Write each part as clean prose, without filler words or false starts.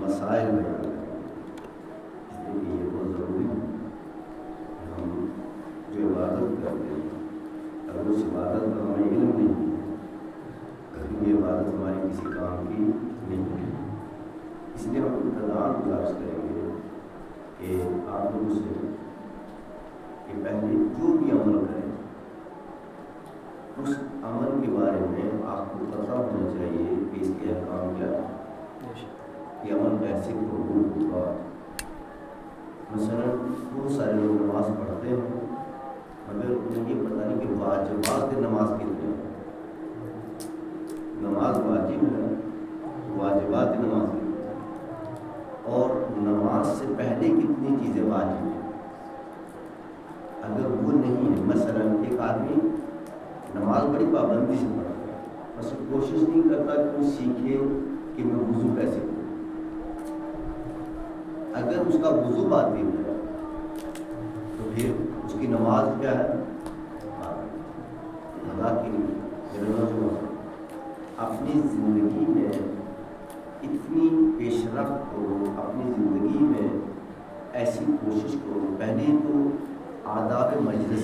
مسائل بیان کریں، اس لیے یہ بہت ضروری ہے کہ ہم جو عبادت کرتے ہیں اگر اس عبادت کا ہمیں علم نہیں ہے تو یہ عبادت ہماری کسی کام کی نہیں ہے. اس لیے ہم ابتداء گزارش کریں گے کہ آپ لوگوں سے کہ پہلے جو بھی عمل کریں اس عمل کے بارے میں آپ کو پتہ ہونا چاہیے کہ اس کے احکام کیا ہے، یہ عمل کیسے قبول ہوگا. مثلا بہت سارے لوگ نماز پڑھتے ہیں مگر انہیں یہ پتہ نہیں کہ واجبات نماز کتنے ہیں. نماز واجب ہے، واجبات نماز کتنے ہیں، اور نماز سے پہلے کتنی چیزیں واجب ہیں. اگر وہ نہیں ہے، مثلا ایک آدمی نماز بڑی پابندی سے پڑھتا ہے بس کوشش نہیں کرتا کہ وہ سیکھے کہ میں وضو کیسے کروں. اگر اس کا وضو باطل ہے تو پھر اس کی نماز کیا ہے؟ ادا کی نہیں. اپنی زندگی میں اتنی پیش رفت کرو، اپنی زندگی میں ایسی کوشش کرو. پہلے تو آداب مجلس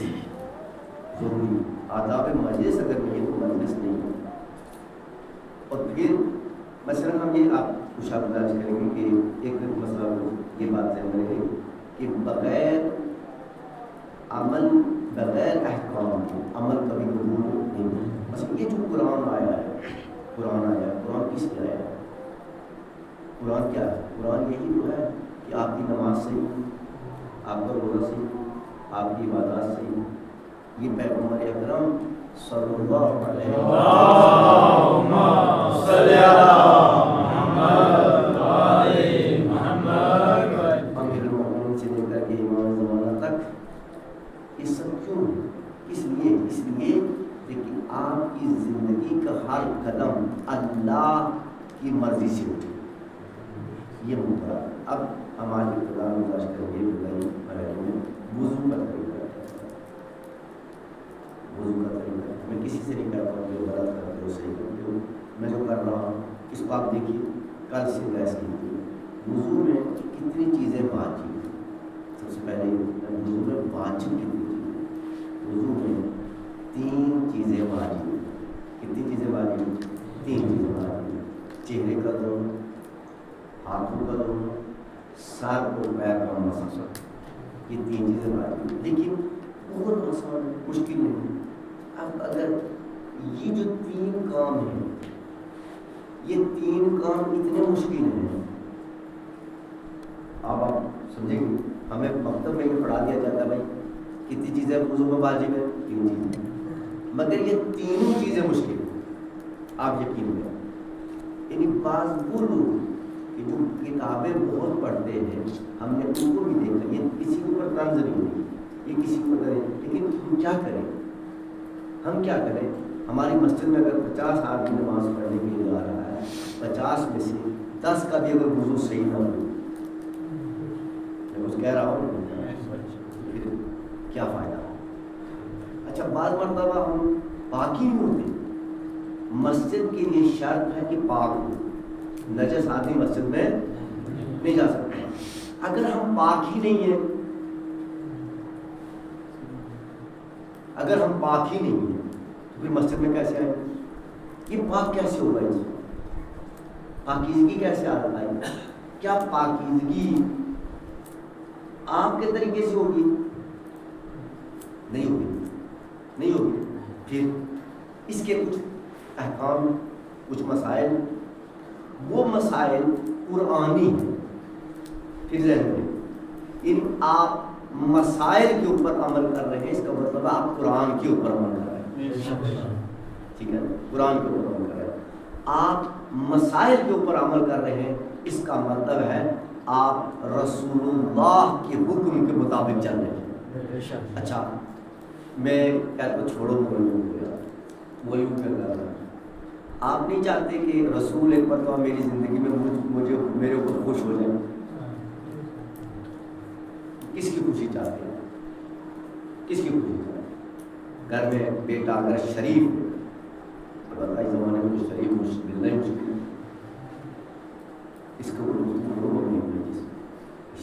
ضروری، آداب مجلس اگر نہیں ہے تو مجلس نہیں ہے. اور پھر مثلا ہم یہ آپ کو شابداش کریں گے کہ ایک مسئلہ یہ بات ذہن میں رہے کہ بغیر عمل، بغیر احکام کے عمل کبھی قبول نہیں ہے. مثلا یہ جو قرآن آیا ہے، قرآن کس لیے آیا ہے؟ قرآن کیا ہے؟ قرآن یہی تو ہے کہ آپ کی نماز صحیح، آپ کا روزہ صحیح، آپ کی عبادات صحیح. یہ پیغمبر اکرم صلی اللہ علیہ وسلم امیر المؤمنین سے لے کر کے امام زمانہ تک یہ سب کیوں ہے؟ اس لیے کہ آپ کی زندگی کا ہر قدم اللہ کی مرضی سے ہو. یہ مدعا اب ہماری ابتدا گزارش کر کے وضو کا طریقہ، وضو کا طریقہ میں کسی سے نہیں کہتا ہوں جو غلط کرتے ہو صحیح کرتے ہو. میں جو کر رہا ہوں اس کو آپ دیکھیے، کل سے میں سیکھتی ہوں وضو میں کتنی چیزیں واجب ہیں. سب سے پہلے وضو میں واجب کتنی چیزیں، وضو میں 3 چیزیں واجب ہیں. کتنی چیزیں واجب ہیں؟ 3 چیزیں واجب ہیں. چہرے کا دھونا، ہاتھوں کا دھونا، سر اور پیر کا مسح، یہ 3 چیزیں واجب ہیں. لیکن بہت آسان ہے، مشکل نہیں. اب اگر یہ جو 3 کام ہیں، یہ 3 کام اتنے مشکل ہیں، اب آپ سمجھیں گے. ہمیں مکتب میں یہ پڑھا دیا جاتا ہے بھائی کتنی چیزیں وضو میں واجب ہے، 3 چیزیں، مگر یہ تینوں چیزیں مشکل ہیں. آپ یقین کریں، یعنی بعض وہ لوگ کہ جو کتابیں بہت پڑھتے ہیں، ہم نے ان کو بھی دیکھا، یہ کسی کے اوپر طنز نہیں ہوئی، یہ کسی کو کریں. لیکن ہم کیا کریں؟ ہماری مسجد میں اگر 50 آدمی نماز پڑھنے کے لیے جا رہا ہے، 50 میں سے 10 کا بھی اگر وضو صحیح نہ ہو، میں کچھ کہہ رہا ہوں، پھر کیا فائدہ؟ اچھا بعض مرتبہ ہم پاک ہی نہیں ہوتے. مسجد کے لیے شرط ہے کہ پاک ہو، نجس آدمی مسجد میں نہیں جا سکتا. اگر ہم پاک ہی نہیں ہیں، تو پھر مسجد میں کیسے آئیں؟ یہ پاک کیسے ہوگا؟ پاکیزگی کیسے آئے؟ کیا پاکیزگی آپ کے طریقے سے ہوگی؟ نہیں ہوگی. پھر اس کے کچھ احکام، کچھ مسائل، وہ مسائل قرآنی ہیں. پھر ذہن میں ان آپ مسائل کے اوپر عمل کر رہے ہیں، اس کا مطلب آپ قرآن کے اوپر عمل کر رہے ہیں. ٹھیک ہے، قرآن کے اوپر عمل کر رہے ہیں. آپ مسائل کے اوپر عمل کر رہے ہیں، اس کا مطلب ہے آپ رسول اللہ کے حکم کے مطابق چل رہے ہیں. اچھا میں کہتا ہوں چھوڑو وہ یوں کر رہا ہے. آپ نہیں چاہتے کہ رسول ایک مرتبہ میری زندگی میں مجھے میرے اوپر خوش ہو جائے. کس کی خوشی چاہتے ہیں؟ کس کی خوشی چاہتے ہیں؟ گھر میں بیٹا اگر شریف ہے، تو بتائی زمانے میں شریف ملنا ہی مشکل ہے. اس کو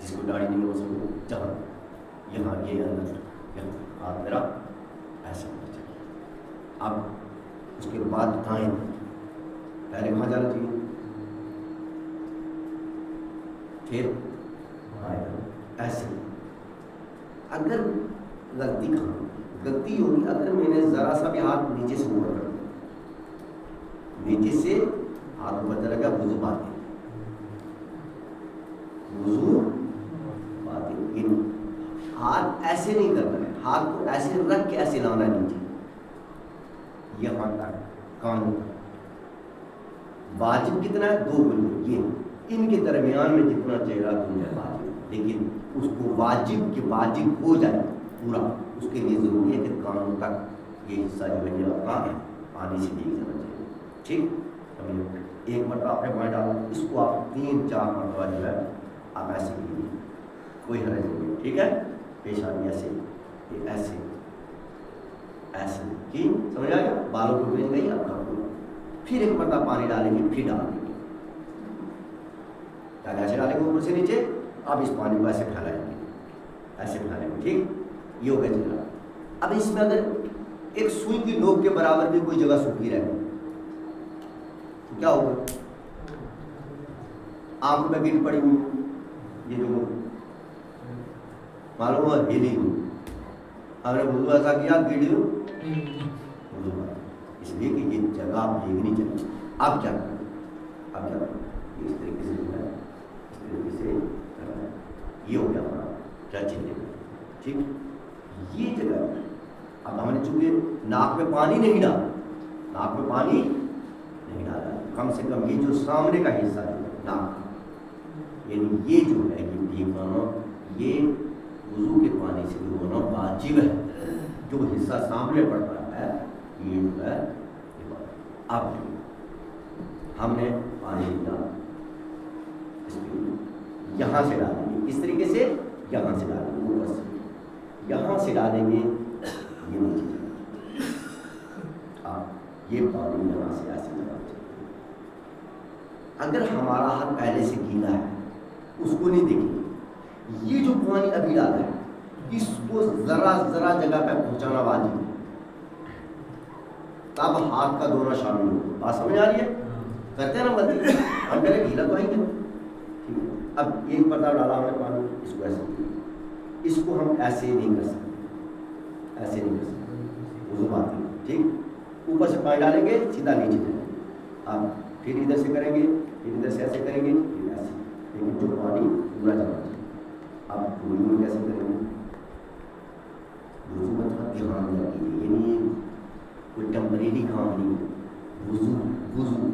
جس کو داڑھی نہیں ہو سکو جہاں یہاں یہ اندر یہاں ہاتھ میرا ایسا ہونا چاہیے. اب اس کے بعد دائیں پہلے کہاں جانا چاہیے؟ پھر ایسے. اگر غلطی ہوگی اگر میں نے ذرا سا بھی ہاتھ نیچے سے اوپر کر دیا, نیچے سے ہاتھ اوپر چلا گیا, وضو باطل, وضو باطل. ہاتھ ایسے نہیں کرنا ہے, ہاتھ کو ایسے رکھ کے ایسے لانا ہے نیچے یہاں تک کانوں تک. واجب کتنا ہے؟ 2 بندے, یہ ان کے درمیان میں جتنا چہرہ دوں ہے واجب, لیکن اس کو واجب کے واجب ہو جائے پورا, اس کے لیے ضروری ہے کہ کانوں تک یہ حصہ جو ہے یہ آپ کا پانی سے بھیگ جانا چاہیے. ٹھیک, ایک مرتبہ آپ نے پانی ڈالا, اس کو آپ 3-4 مرتبہ جو ہے آپ ایسے کیجیے, کوئی حرج نہیں. ٹھیک ہے, پیشانی ایسے ایسے ایسے کی سمجھ آ گیا, بالوں کو بھیج گئی آپ کا. پھر ایک مرتبہ پانی ڈالیں گے, پھر ڈالیں گے, پہلے ایسے ڈالیں گے اوپر سے نیچے, اب اس پانی کو ایسے پھیلائیں گے, ایسے پھیلائیں گے. ٹھیک, یہ ہو گیا چہرہ. اب اس میں اگر ایک سوئی کی نوک کے برابر بھی کوئی جگہ سوکھی رہے تو کیا ہوگا؟ آنکھ میں گر پڑی ہوئی, یہ جو معلوم ہوا ہلی ہوئی, ہم نے وضو ایسا کیا گری ہو وضو, اس لیے کہ یہ جگہ بھیگنی چاہیے. اب کیا کریں؟ اب کیا کریں؟ اس طریقے سے جو ہے اس طریقے سے یہ ہو گیا ہمارا کیا چیز. ٹھیک, یہ جگہ اب ہم نے چونکہ ناک میں پانی نہیں ڈالا, ناک میں پانی نہیں ڈالا, کم سے کم یہ جو سامنے کا حصہ ہے ناک, یعنی یہ جو ہے یہ بھیگنا, یہ وضو کے پانی سے جو ہونا واجب ہے. جو حصہ سامنے پڑ رہا ہے یہ جو ہے, اب ہم نے پانی لیا, یہاں سے ڈالیں گے, اس طریقے سے یہاں سے ڈالیں گے, اوپر سے یہاں سے ڈالیں گے, یہ نیچے آپ یہ پانی یہاں سے ایسے ڈالنا چاہیے. اگر ہمارا ہاتھ پہلے سے گیلا ہے اس کو نہیں دیکھیں, یہ جو پانی ابھی ڈالا ہے اس کو ذرا ذرا جگہ پہ پہنچانا واجب ہے, تب ہاتھ کا دھونا شامل ہو. بات سمجھ آ رہی ہے؟ کرتے ہیں نا غلطی, ہم پہلے گیلا تو ہی کریں. ٹھیک ہے, اب ایک پتا ڈالا ہم نے پانی, اس کو ایسے, اس کو ہم ایسے نہیں کر سکتے, ایسے نہیں کر سکتے, وضو باطل. ٹھیک, اوپر سے پانی ڈالیں گے سیدھا نیچے جائیں گے, اب پھر ادھر سے کریں گے, پھر ادھر سے ایسے کریں گے, پھر ایسے, لیکن جو پانی پورا جانا چاہیے. اب وضو کیسے کریں گے؟ وضو میں تھوڑا دھیان دیا کیجیے, یعنی کوئی ٹیمپریری کام نہیں. وضو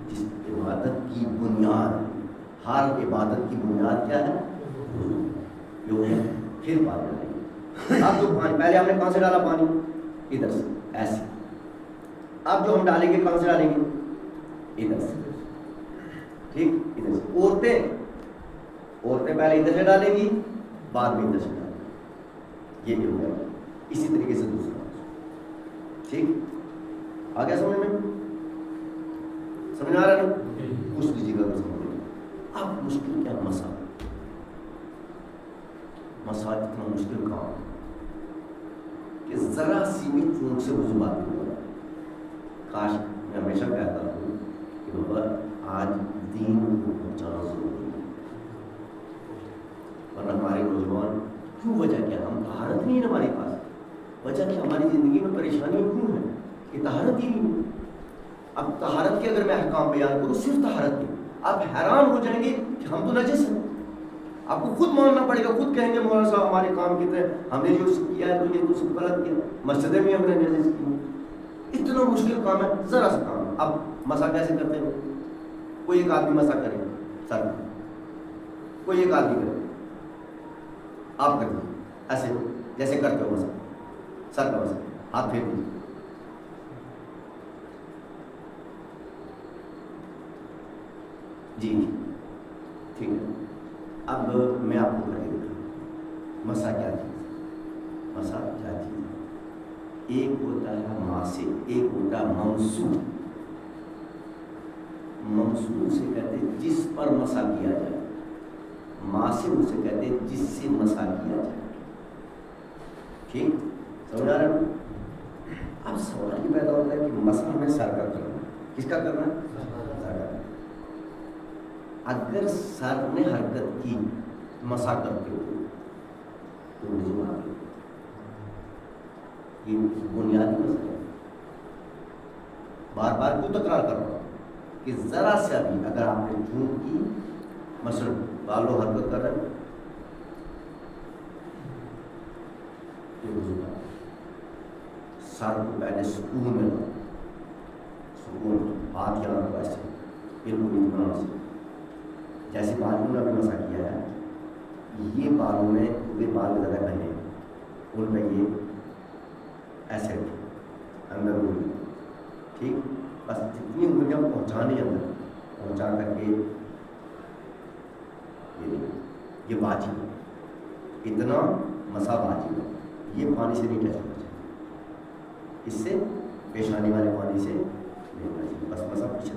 جس عبادت کی بنیاد, ہر عبادت کی بنیاد کیا ہے؟ وضو. جو ہے پھر پانی ڈالیں گے. اب جو پانی پہلے ہم نے کہاں سے ڈالا پانی؟ ادھر سے ایسے. اب جو ہم ڈالیں گے کہاں سے ڈالیں گے؟ ادھر سے. ٹھیک, ادھر سے. عورتیں پہلے ادھر سے ڈالیں گی, بعد میں ادھر سے ڈالیں گی, یہ جو ہے اسی طریقے سے دوسرا. ٹھیک, آ گیا سمجھ میں؟ سمجھ آ رہا ہے نا؟ پوچھ لیجیے گا سمجھ میں. اب مشکل کیا مسا اتنا مشکل کام کہ ذرا سی بھی چونک سے وضو باطل ہو رہا ہے. کاش میں ہمیشہ کہتا ہوں کہ بابا آج دین کو پہنچانا ضروری ہے, ورنہ ہمارے نوجوان کیوں, وجہ کیا؟ ہم طہارت نہیں ہے ہمارے پاس. وجہ کیا؟ ہماری زندگی میں پریشانیاں کیوں ہیں؟ کہ طہارت ہی نہیں ہے. اب طہارت کے اگر میں احکام بیان کروں صرف طہارت کے, آپ حیران ہو جائیں گے کہ ہم تو نجس ہیں. آپ کو خود ماننا پڑے گا, خود کہیں گے مولانا صاحب ہمارے کام کتنے, ہم نے جو کیا ہے تو یہ تو سب غلط کیا, مسجدیں بھی ہم نے نجس کی. اتنا مشکل کام ہے, ذرا سا کام ہے. اب مسا کیسے کرتے ہیں؟ کوئی ایک آدمی مسا کرے سر, کوئی ایک آدمی کرے, آپ کرتے ایسے جیسے کرتے ہو مسا, سر کا مسا, ہاتھ پھیر دیجیے. جی ٹھیک ہے. اب میں آپ کو کر کے دکھاؤں مسا کیا چیز ہے. مسا کیا چیز ہے؟ ایک ہوتا ہے ماسے, ایک ہوتا ہے منسوخ. منسوخ سے کہتے ہیں جس پر مسا کیا جائے, ماسب اسے کہتے ہیں جس سے مسا کیا جائے. ٹھیک سمجھا رہے ہیں؟ اب سوال یہ پیدا ہوتا ہے کہ مسا ہمیں سر کا کرنا ہے. کس کا کرنا ہے؟ سر کا. اگر سر نے حرکت کی مسا کرتے ہو تو وضو آ گیا. یہ بنیادی مسئلہ ہے. بار بار کیوں تکرار کر رہا ہوں کہ ذرا سے ابھی اگر آپ نے جھوم کی مثلا بالوں حرکت کر رہے ہیں یہ وضو کا. سر کو پہلے سکون میں لاؤ. سکون ہاتھ یہاں رکھو ایسے بالکل اطمینان سے جیسے بالوں نے ابھی مسا کیا ہے. یہ بالوں میں پورے بال زیادہ بنے ان پہ یہ ایسے رکھے اندر انگلی. ٹھیک بس جتنی انگلیاں پہنچانے اندر پہنچا کر کے یہ واجب ہے. اتنا مسا واجب ہے. یہ پانی سے نہیں ٹچ ہونا چاہیے. اس سے پیشانی والے پانی سے نہیں ہونا چاہیے. بس مسا پیچھے.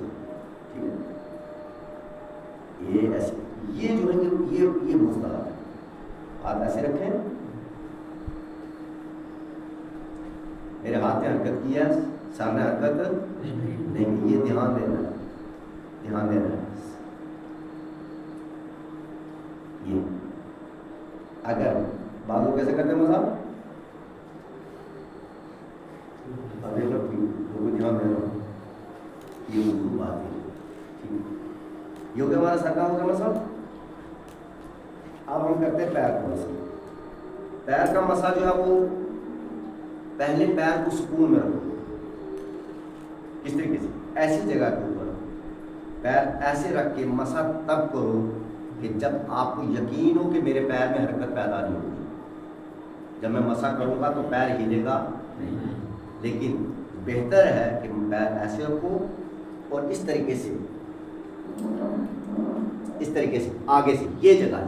ٹھیک ہے یہ ایسے یہ جو ہے یہ مصطلح ہے. ہاتھ ایسے رکھیں. میرے ہاتھ نے حرکت کی ہے سر نے حرکت نہیں کی. یہ دھیان دینا ہے. دھیان دینا ہے. یہ اگر بالوں کیسے کرتے ہیں مسا ابھی تک دھیان دینا. یہ اردو بات ہے. ٹھیک یہ ہو گیا ہمارا سر کا ہو گیا مسا. اب ہم کرتے ہیں پیر کا مسا. پیر کا مسا جو ہے وہ پہلے پیر کو سکون میں رکھو. کس طریقے سے؟ ایسی جگہ کے اوپر پیر ایسے رکھ کے مسا تب کرو کہ جب آپ کو یقین ہو کہ میرے پیر میں حرکت پیدا نہیں ہوگی. جب میں مسا کروں گا تو پیر ہلے گا نہیں. لیکن بہتر ہے کہ پیر ایسے رکھو اور اس طریقے سے آگے سے یہ جگہ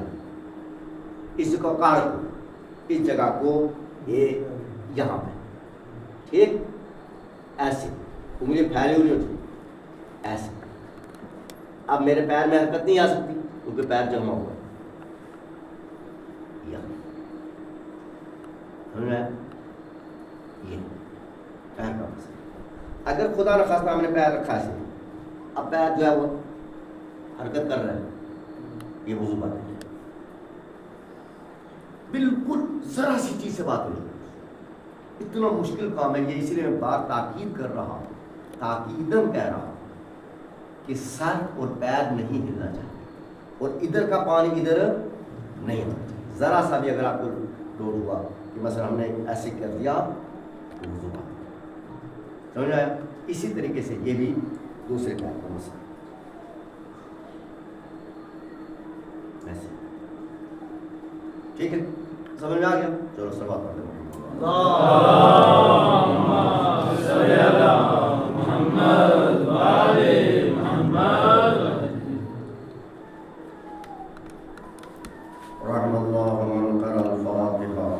اس کو کاٹ دو. اس جگہ کو یہ یہاں پہ. ٹھیک ایسے انگلی پھیلی ہوئی ہوتی ایسے. اب میرے پیر میں حرکت نہیں آ سکتی کیونکہ پیر جمع ہوا ہے. یہ پیر کا مسئلہ. اگر خدا نخواستہ ہم نے پیر رکھا ہے اب پیر جو ہے وہ حرکت کر رہا ہے یہ وضو بات ہے. بالکل ذرا سی چیز سے بات ہو جائے. اتنا مشکل کام ہے یہ. اسی لیے میں بات تاکید کر رہا ہوں تاکیداً کہہ رہا ہوں کہ سر اور پیر نہیں ہلنا چاہیے اور ادھر کا پانی ادھر نہیں ہونا چاہیے. ذرا سا بھی اگر آپ کو لوڈ ہوا کہ مثلا ہم نے ایسے کر دیا تو وضو بات. سمجھ آیا؟ اسی طریقے سے یہ بھی دوسرے پیر کا مسئلہ ایسے. ٹھیک ہے سمجھ میں آ گیا؟ چلو سب بات کرتے ہیں. رحم اللہ من قرأ الفاتحہ.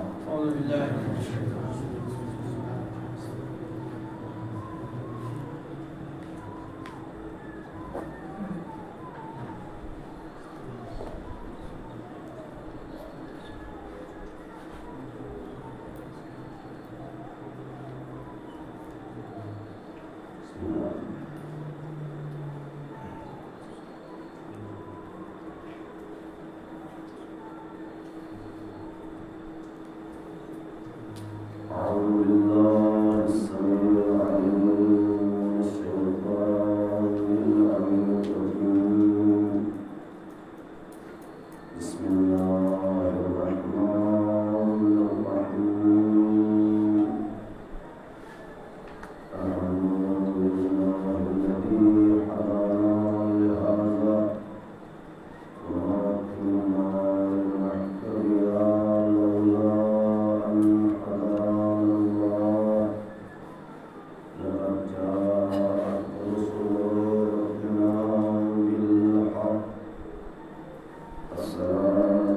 الصلاة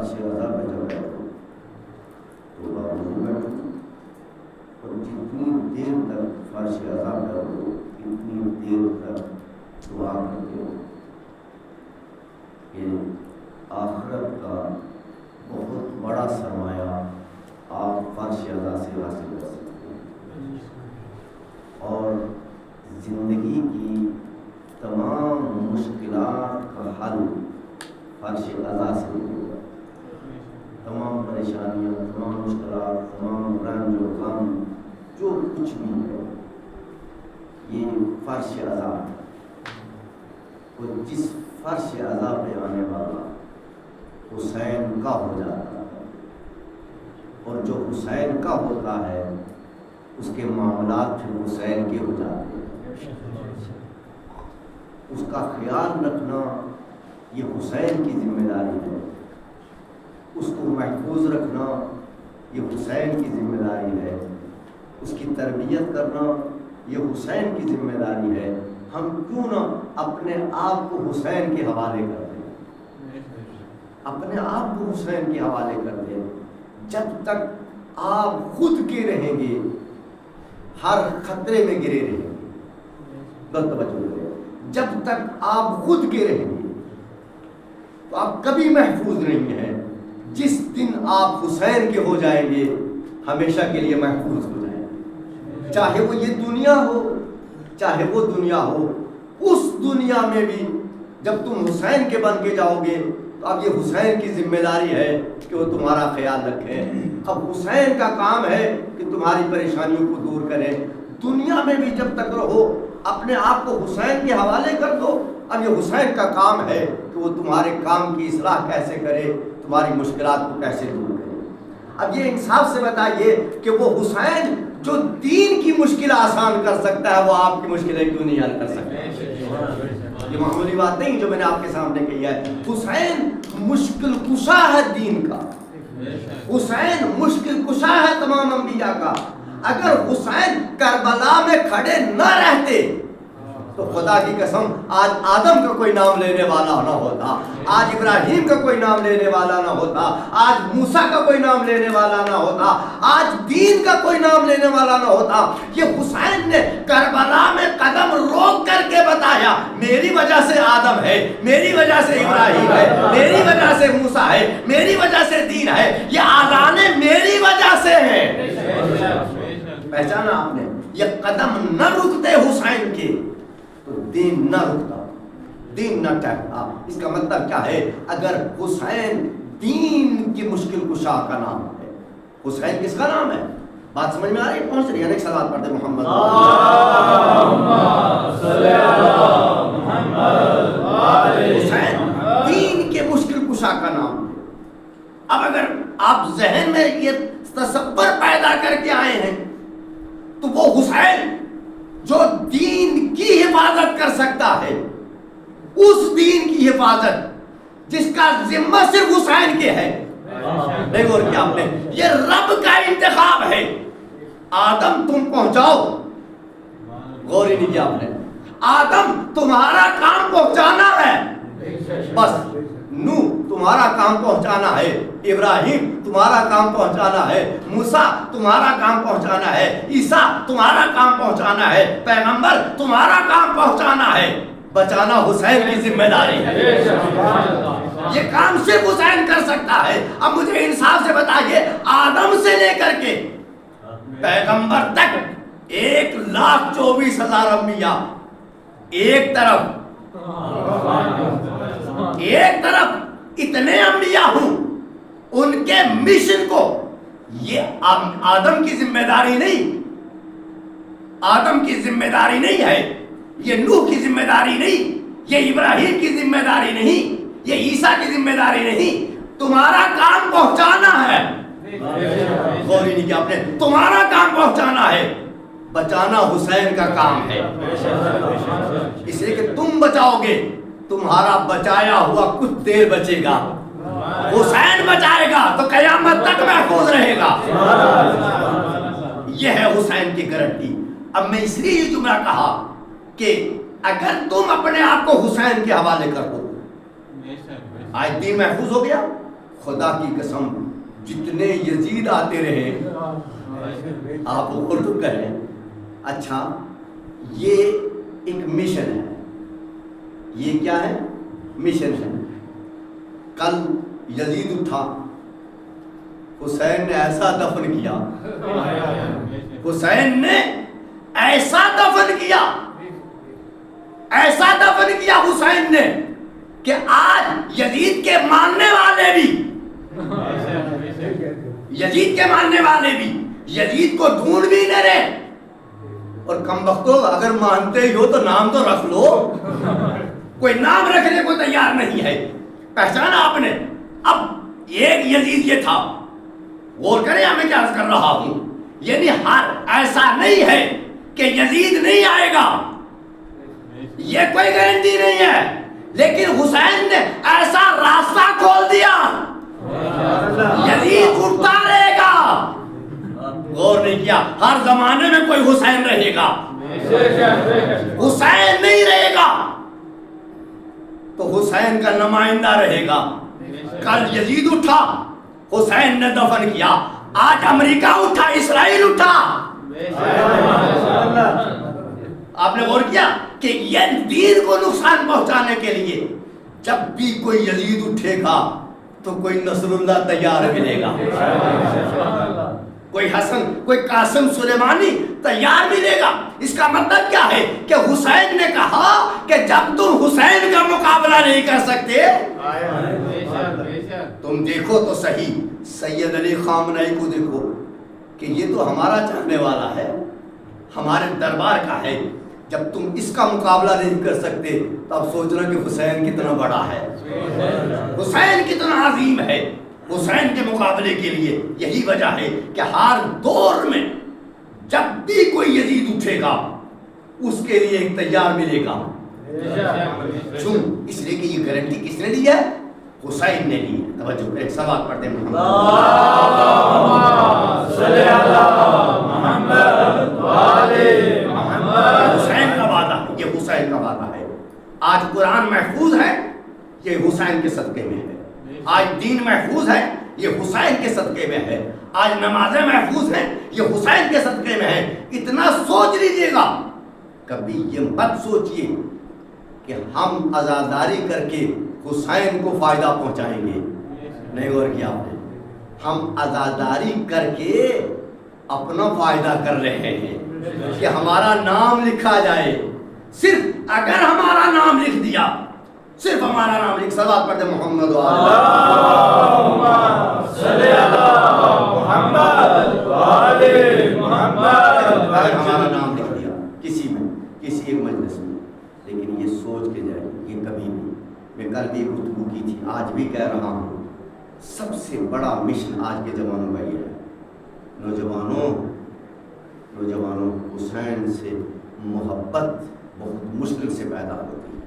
فرش اعضاء پہ جب بیٹھو تو وضو بیٹھو، اور جتنی دیر تک فرش اعضاء پہ ہو اتنی دیر تک دعا کرتے ہو کہ آخرت کا بہت بڑا سرمایہ آپ فرش اعضاء سے حاصل کر سکتے ہیں، اور زندگی کی تمام مشکلات کا حل فرش اعضاء سے ہوگا۔ تمام پریشانیاں، تمام مشکلات، تمام رنج و غم جو کچھ بھی ہے یہ فرش اعضاء ہے، اور جس فرش اعضاء پہ آنے والا حسین کا ہو جاتا ہے، اور جو حسین کا ہوتا ہے اس کے معاملات پھر حسین کے ہو جاتے ہیں۔ اس کا خیال رکھنا یہ حسین کی ذمہ داری ہے، اس کو محفوظ رکھنا یہ حسین کی ذمہ داری ہے، اس کی تربیت کرنا یہ حسین کی ذمہ داری ہے۔ ہم کیوں نہ اپنے آپ کو حسین کے حوالے کر دیں، اپنے آپ کو حسین کے حوالے کر دیں۔ جب تک آپ خود کے رہیں گے ہر خطرے میں گرے رہیں گے، بس توجہ کریں، جب تک آپ خود کے رہیں گے تو آپ کبھی محفوظ نہیں ہیں۔ جس دن آپ حسین کے ہو جائیں گے ہمیشہ کے لیے محفوظ ہو جائیں گے، چاہے وہ یہ دنیا ہو چاہے وہ دنیا ہو۔ اس دنیا میں بھی جب تم حسین کے بن کے جاؤ گے تو اب یہ حسین کی ذمہ داری ہے کہ وہ تمہارا خیال رکھیں۔ اب حسین کا کام ہے کہ تمہاری پریشانیوں کو دور کریں۔ دنیا میں بھی جب تک رہو اپنے آپ کو حسین کے حوالے کر دو۔ اب یہ حسین کا کام ہے کہ وہ تمہارے کام کی اصلاح کیسے کرے، تمہاری مشکلات کو کیسے دور کرے۔ اب یہ انصاف سے بتائیے کہ وہ حسین جو دین کی مشکل آسان کر سکتا ہے وہ آپ کی مشکلیں کیوں نہیں حل کر سکتا؟ یہ معمولی بات نہیں جو میں نے آپ کے سامنے کہی ہے۔ حسین مشکل کشا ہے دین کا، حسین مشکل کشا ہے تمام انبیاء کا۔ اگر حسین کربلا میں کھڑے نہ رہتے تو خدا کی قسم آج آدم کا کوئی نام لینے والا نہ ہوتا، آج ابراہیم کا کوئی نام لینے والا نہ ہوتا، آج موسیٰ کا کوئی نام لینے والا نہ ہوتا، آج دین کا کوئی نام لینے والا نہ ہوتا۔ یہ حسین نے کربلا میں قدم روک کر کے بتایا میری وجہ سے آدم ہے، میری وجہ سے ابراہیم ہے، میری وجہ سے موسیٰ ہے، میری وجہ سے دین ہے، یہ آزانے میری وجہ سے ہیں۔ پہچانا آپ نے؟ یہ قدم نہ رکتے حسین کے تو دین نہ رکتا، دین نہ ٹھہرتا۔ اس کا مطلب کیا ہے؟ اگر حسین دین کی مشکل کشا کا نام ہے، حسین کس کا نام ہے؟ بات سمجھ میں آ رہی ہے؟ پہنچ رہی ہے؟ ایک صلوات پڑھتے محمد حسین دین کے مشکل کشا کا نام ہے۔ اب اگر آپ ذہن میں یہ تصور پیدا کر کے آئے ہیں تو وہ حسین جو دین کی حفاظت کر سکتا ہے، اس دین کی حفاظت جس کا ذمہ صرف حسین کے ہے، نہیں غور کیا آپ نے؟ یہ رب کا انتخاب ہے۔ آدم تم پہنچاؤ، غور ہی نہیں کیا آپ نے؟ آدم تمہارا کام پہنچانا ہے، بس نوح تمہارا کام پہنچانا ہے، ابراہیم تمہارا کام پہنچانا ہے، موسیٰ تمہارا کام پہنچانا ہے، عیسیٰ تمہارا کام پہنچانا ہے، پیغمبر تمہارا کام پہنچانا ہے۔ بچانا حسین کی ذمہ داری ہے، یہ کام صرف حسین کر سکتا ہے۔ اب مجھے انصاف سے بتائیے، آدم سے لے کر کے پیغمبر تک 1,24,000 انبیاء، ایک طرف اتنے انبیاء ہوں، ان کے مشن کو یہ آدم کی ذمہ داری نہیں، آدم کی ذمہ داری نہیں ہے، یہ نوح کی ذمہ داری نہیں، یہ ابراہیم کی ذمہ داری نہیں، یہ عیسیٰ کی ذمہ داری نہیں۔ تمہارا کام پہنچانا ہے، غور ہی نہیں کیا آپ نے؟ تمہارا کام پہنچانا ہے، بچانا حسین کا کام ہے، اس لیے کہ تم بچاؤ گے تمہارا بچایا ہوا کچھ دیر بچے گا، حسین بچائے گا تو قیامت تک محفوظ رہے گا۔ یہ ہے حسین کی گارنٹی۔ اب میں اس لیے یہ جملہ کہا کہ اگر تم اپنے آپ کو حسین کے حوالے کر دو، آج دین محفوظ ہو گیا، خدا کی قسم جتنے یزید آتے رہے آپ غور تو کریں. اچھا یہ ایک مشن ہے, یہ کیا ہے؟ مشن ہے. کل یزید اٹھا, حسین نے ایسا دفن کیا, حسین نے ایسا دفن کیا, ایسا دفن کیا حسین نے کہ آج یزید کے ماننے والے بھی, یزید کے ماننے والے بھی یزید کو ڈھونڈ بھی نہ رہے. اور کم وقتوں اگر مانتے ہی ہو تو نام تو رکھ لو. کوئی نام رکھنے کو تیار نہیں ہے. پہچانا آپ نے؟ اب ایک یزید یہ تھا, غور کریں میں کیا عرض کر رہا ہوں. یعنی ہر ایسا نہیں ہے کہ یزید نہیں آئے گا, یہ کوئی گارنٹی نہیں ہے, لیکن حسین نے ایسا راستہ کھول دیا یزید اٹھتا رہے گا. غور نہیں کیا, ہر زمانے میں کوئی حسین رہے گا, حسین نہیں رہے گا تو حسین کا نمائندہ رہے گا. کل یزید اٹھا, حسین نے دفن کیا. آج امریکہ اٹھا, اسرائیل اٹھا. آپ نے غور کیا کہ یہ دین کو نقصان پہنچانے کے لیے جب بھی کوئی یزید اٹھے گا تو کوئی نصر اللہ تیار ملے گا, کوئی حسن, کوئی قاسم سلیمانی تیار ملے گا. اس کا مطلب کیا ہے کہ حسین نے کہا کہ جب تم حسین کا مقابلہ نہیں کر سکتے, تم دیکھو تو صحیح سید علی خامنئی کو دیکھو کہ یہ تو ہمارا چاہنے والا ہے, ہمارے دربار کا ہے. جب تم اس کا مقابلہ نہیں کر سکتے تو اب سوچنا کہ حسین کتنا بڑا ہے, حسین کتنا عظیم ہے. حسین کے مقابلے کے لیے یہی وجہ ہے کہ ہر دور میں جب بھی کوئی یزید اٹھے گا اس کے لیے ایک تیار ملے گا. کیوں؟ اس لیے کہ یہ گارنٹی کس نے لی ہے؟ حسین نے لی ہے. توجہ, ایک سوال پڑھتے ہیں. حسین کا وعدہ, یہ حسین کا وعدہ ہے. آج قرآن محفوظ ہے, یہ حسین کے صدقے میں ہے. آج دین محفوظ ہے, یہ حسین کے صدقے میں ہے. آج نمازیں محفوظ ہیں, یہ حسین کے صدقے میں ہے. اتنا سوچ لیجئے گا, کبھی یہ مت سوچئے کہ ہم عزاداری کر کے حسین کو فائدہ پہنچائیں گے. نہیں غور کیا آپ نے؟ ہم عزاداری کر کے اپنا فائدہ کر رہے ہیں کہ ہمارا نام لکھا جائے. صرف اگر ہمارا نام لکھ دیا, صرف ہمارا نام لکھ, صلوات پڑھتے محمد اللہم صلی علی محمد وآل محمد. اگر ہمارا نام لکھ دیا کسی میں, کسی ایک مجلس میں, لیکن یہ سوچ کے جائے یہ کبھی بھی, میں کل بھی گفتگو کی تھی, آج بھی کہہ رہا ہوں, سب سے بڑا مشن آج کے زمانوں کا یہ ہے. نوجوانوں حسین سے محبت بہت مشکل سے پیدا ہوتی ہے,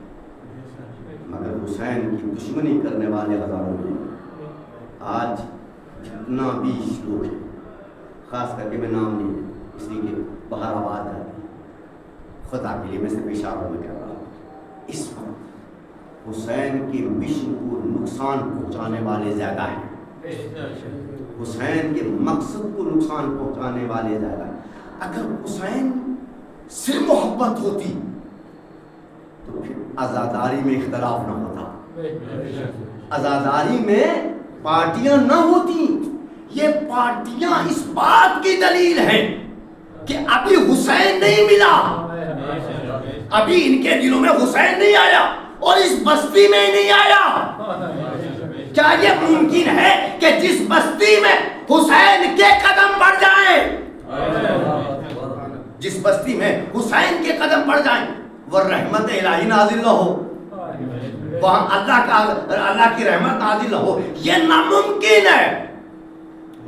مگر حسین کی دشمنی کرنے والے ہزاروں میں آج جتنا بھی لوگ ہیں, خاص کر کے میں نام نہیں, اس لیے کہ باہر آواز آتی ہے, خدا کے لیے میں صرف اشاروں میں کہہ رہا ہوں, اس وقت حسین کے مشن کو نقصان پہنچانے والے زیادہ ہیں, حسین کے مقصد کو نقصان پہنچانے والے زیادہ ہیں. اگر حسین سے محبت ہوتی تو پھر عزاداری میں اختلاف نہ ہوتا, عزاداری میں پارٹیاں نہ ہوتی. یہ پارٹیاں اس بات کی دلیل ہیں کہ ابھی حسین نہیں ملا, ابھی ان کے دلوں میں حسین نہیں آیا اور اس بستی میں نہیں آیا. کیا یہ ممکن ہے کہ جس بستی میں حسین کے قدم پڑ جائیں, جس بستی میں حسین کے قدم پڑ جائیں, وہ رحمت الہی نازل نہ ہو, وہاں اللہ کی رحمت نازل نہ ہو, یہ ناممکن ہے.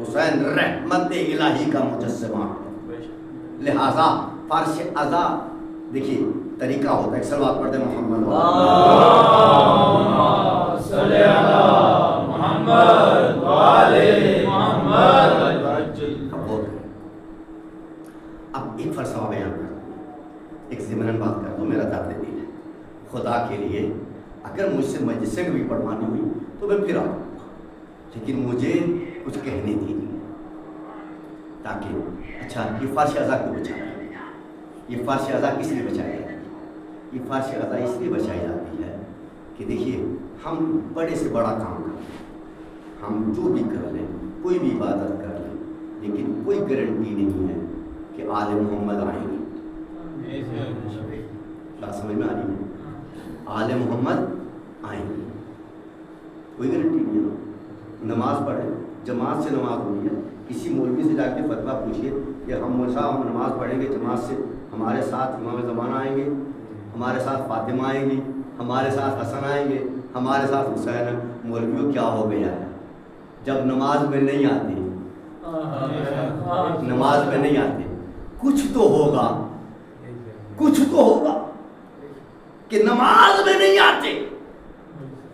حسین رحمت الہی کا مجسمہ ہے, لہذا فرش عزا دیکھیے طریقہ ہوتا ہے. صلوات پڑھتے محمد صلی علی محمد وآل محمد. اب ایک فلسفہ بیان کرتا ہوں, ایک ضمناً بات کر دو, میرا درد دل ہے. خدا کے لیے اگر مجھ سے مجلسیں بھی پڑھوانی ہوئی تو میں پھر آؤں گا, لیکن مجھے کچھ کہنے دیجیے تاکہ اچھا یہ فارش اعضا کو بچایا، یہ فارش اعضا کس لیے بچائی جاتی ہے؟ یہ فارش اعضا اس لیے بچائی جاتی ہے کہ دیکھیے ہم بڑے سے بڑا کام کریں، ہم جو بھی کر لیں، کوئی بھی عبادت کر لیں، لیکن کوئی گارنٹی نہیں ہے کہ آل محمد آئیں گے۔ بات سمجھ میں آ رہی ہے؟ آل محمد آئیں گے، کوئی گارنٹی نہیں ہے۔ نماز پڑھیں، جماعت سے نماز ہوئی ہے، کسی مولوی سے جا کے فتویٰ پوچھیے کہ ہم نماز پڑھیں گے جماعت سے، ہمارے ساتھ امام زمانہ آئیں گے، ہمارے ساتھ فاطمہ آئیں گی، ہمارے ساتھ حسن آئیں گے، ہمارے ساتھ حسین۔ مولویوں کیا ہو گیا ہے جب نماز میں نہیں آتے، نماز میں نہیں آتے، کچھ تو ہوگا، کچھ تو ہوگا کہ نماز میں نہیں آتے،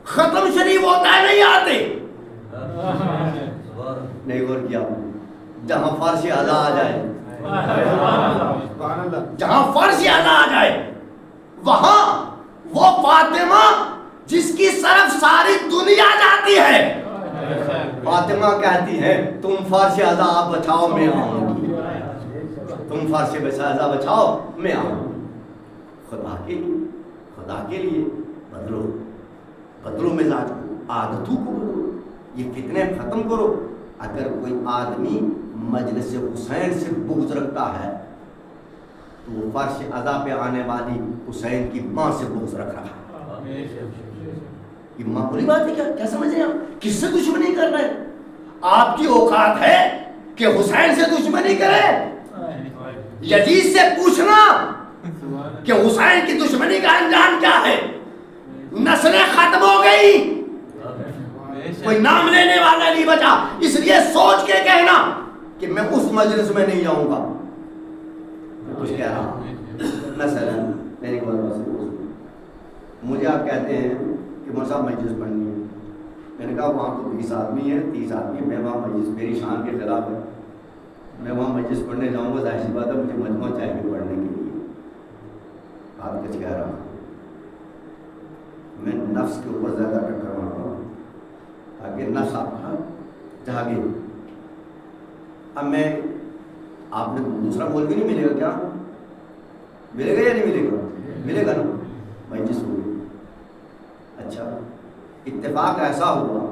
ختم شریف ہوتا ہے نہیں آتے۔ نہیں غور کیا؟ جہاں فارش اعضا آ جائے، جہاں فارش اعضا آ جائے، وہاں وہ فاطمہ جس کی طرف ساری دنیا جاتی ہے، فاطمہ کہتی ہے تم فارش اعضا آپ بچاؤ میں آؤں گی، تم فارش اعضا بچاؤ میں آؤں گی۔ خدا کے لیے، خدا کے لیے بدلو، بدلو مزاج کو، عادتوں کو بدلو، یہ فتنے ختم کرو۔ اگر کوئی آدمی مجلس حسین سے بغض رکھتا ہے تو وہ فرش اعضا پہ آنے والی حسین کی ماں سے بغض رکھ رہا ہے۔ یہ معمولی بات ہے کیا؟ کیا سمجھ رہے ہیں آپ؟ کس سے دشمنی کر رہے ہیں؟ آپ کی اوقات ہے کہ حسین سے دشمنی کریں؟ یزید سے پوچھنا کہ حسین کی دشمنی کا انجام کیا ہے؟ نسلیں ختم ہو گئی، کوئی نام لینے والا نہیں بچا۔ اس لیے سوچ کے کہنا کہ میں اس مجلس میں نہیں جاؤں گا، میں کچھ کہہ رہا ہوں۔ مثلا میری مجھے آپ کہتے ہیں کہ مولوی صاحب مجلس پڑھنی ہے، میں نے کہا وہاں تو 20 آدمی ہیں، 30 آدمی ہیں، میں وہاں مجلس میری شان کے خلاف ہے، میں وہاں مجلس پڑھنے جاؤں گا، ظاہر سی بات ہے مجھے مجموعہ چاہیے پڑھنے کے لیے۔ آپ کچھ کہہ رہا ہوں، میں نفس کے اوپر زیادہ ٹکر مارتا ہوں تاکہ نفس آپ کا جاگے۔ اب میں آپ نے دوسرا مولوی نہیں ملے گا کیا؟ ملے گا یا نہیں ملے گا؟ ملے گا نا، مجلس ہوگی۔ اچھا اتفاق ایسا ہوا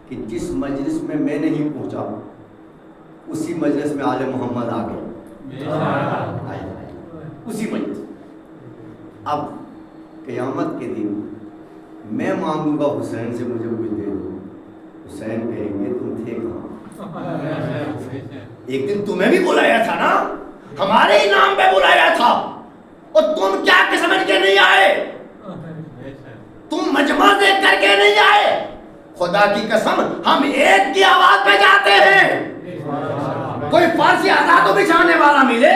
کہ جس مجلس میں میں نہیں پہنچا اسی مجلس میں آل محمد آ گئے، اسی مجلس۔ اب قیامت کے دن میں مانگوں گا حسین سے مجھے کچھ دے دو، حسین کہیں گے تم تھے کہاں؟ ایک دن تمہیں بھی بلایا تھا نا، ہمارے ہی نام پہ بلایا تھا، اور تم کیا سمجھ کے نہیں آئے؟ تم مجمع دیکھ کر کے نہیں آئے۔ خدا کی قسم ہم ایک کی آواز پہ جاتے ہیں۔ کوئی فارسی اعضا تو بچھانے والا ملے،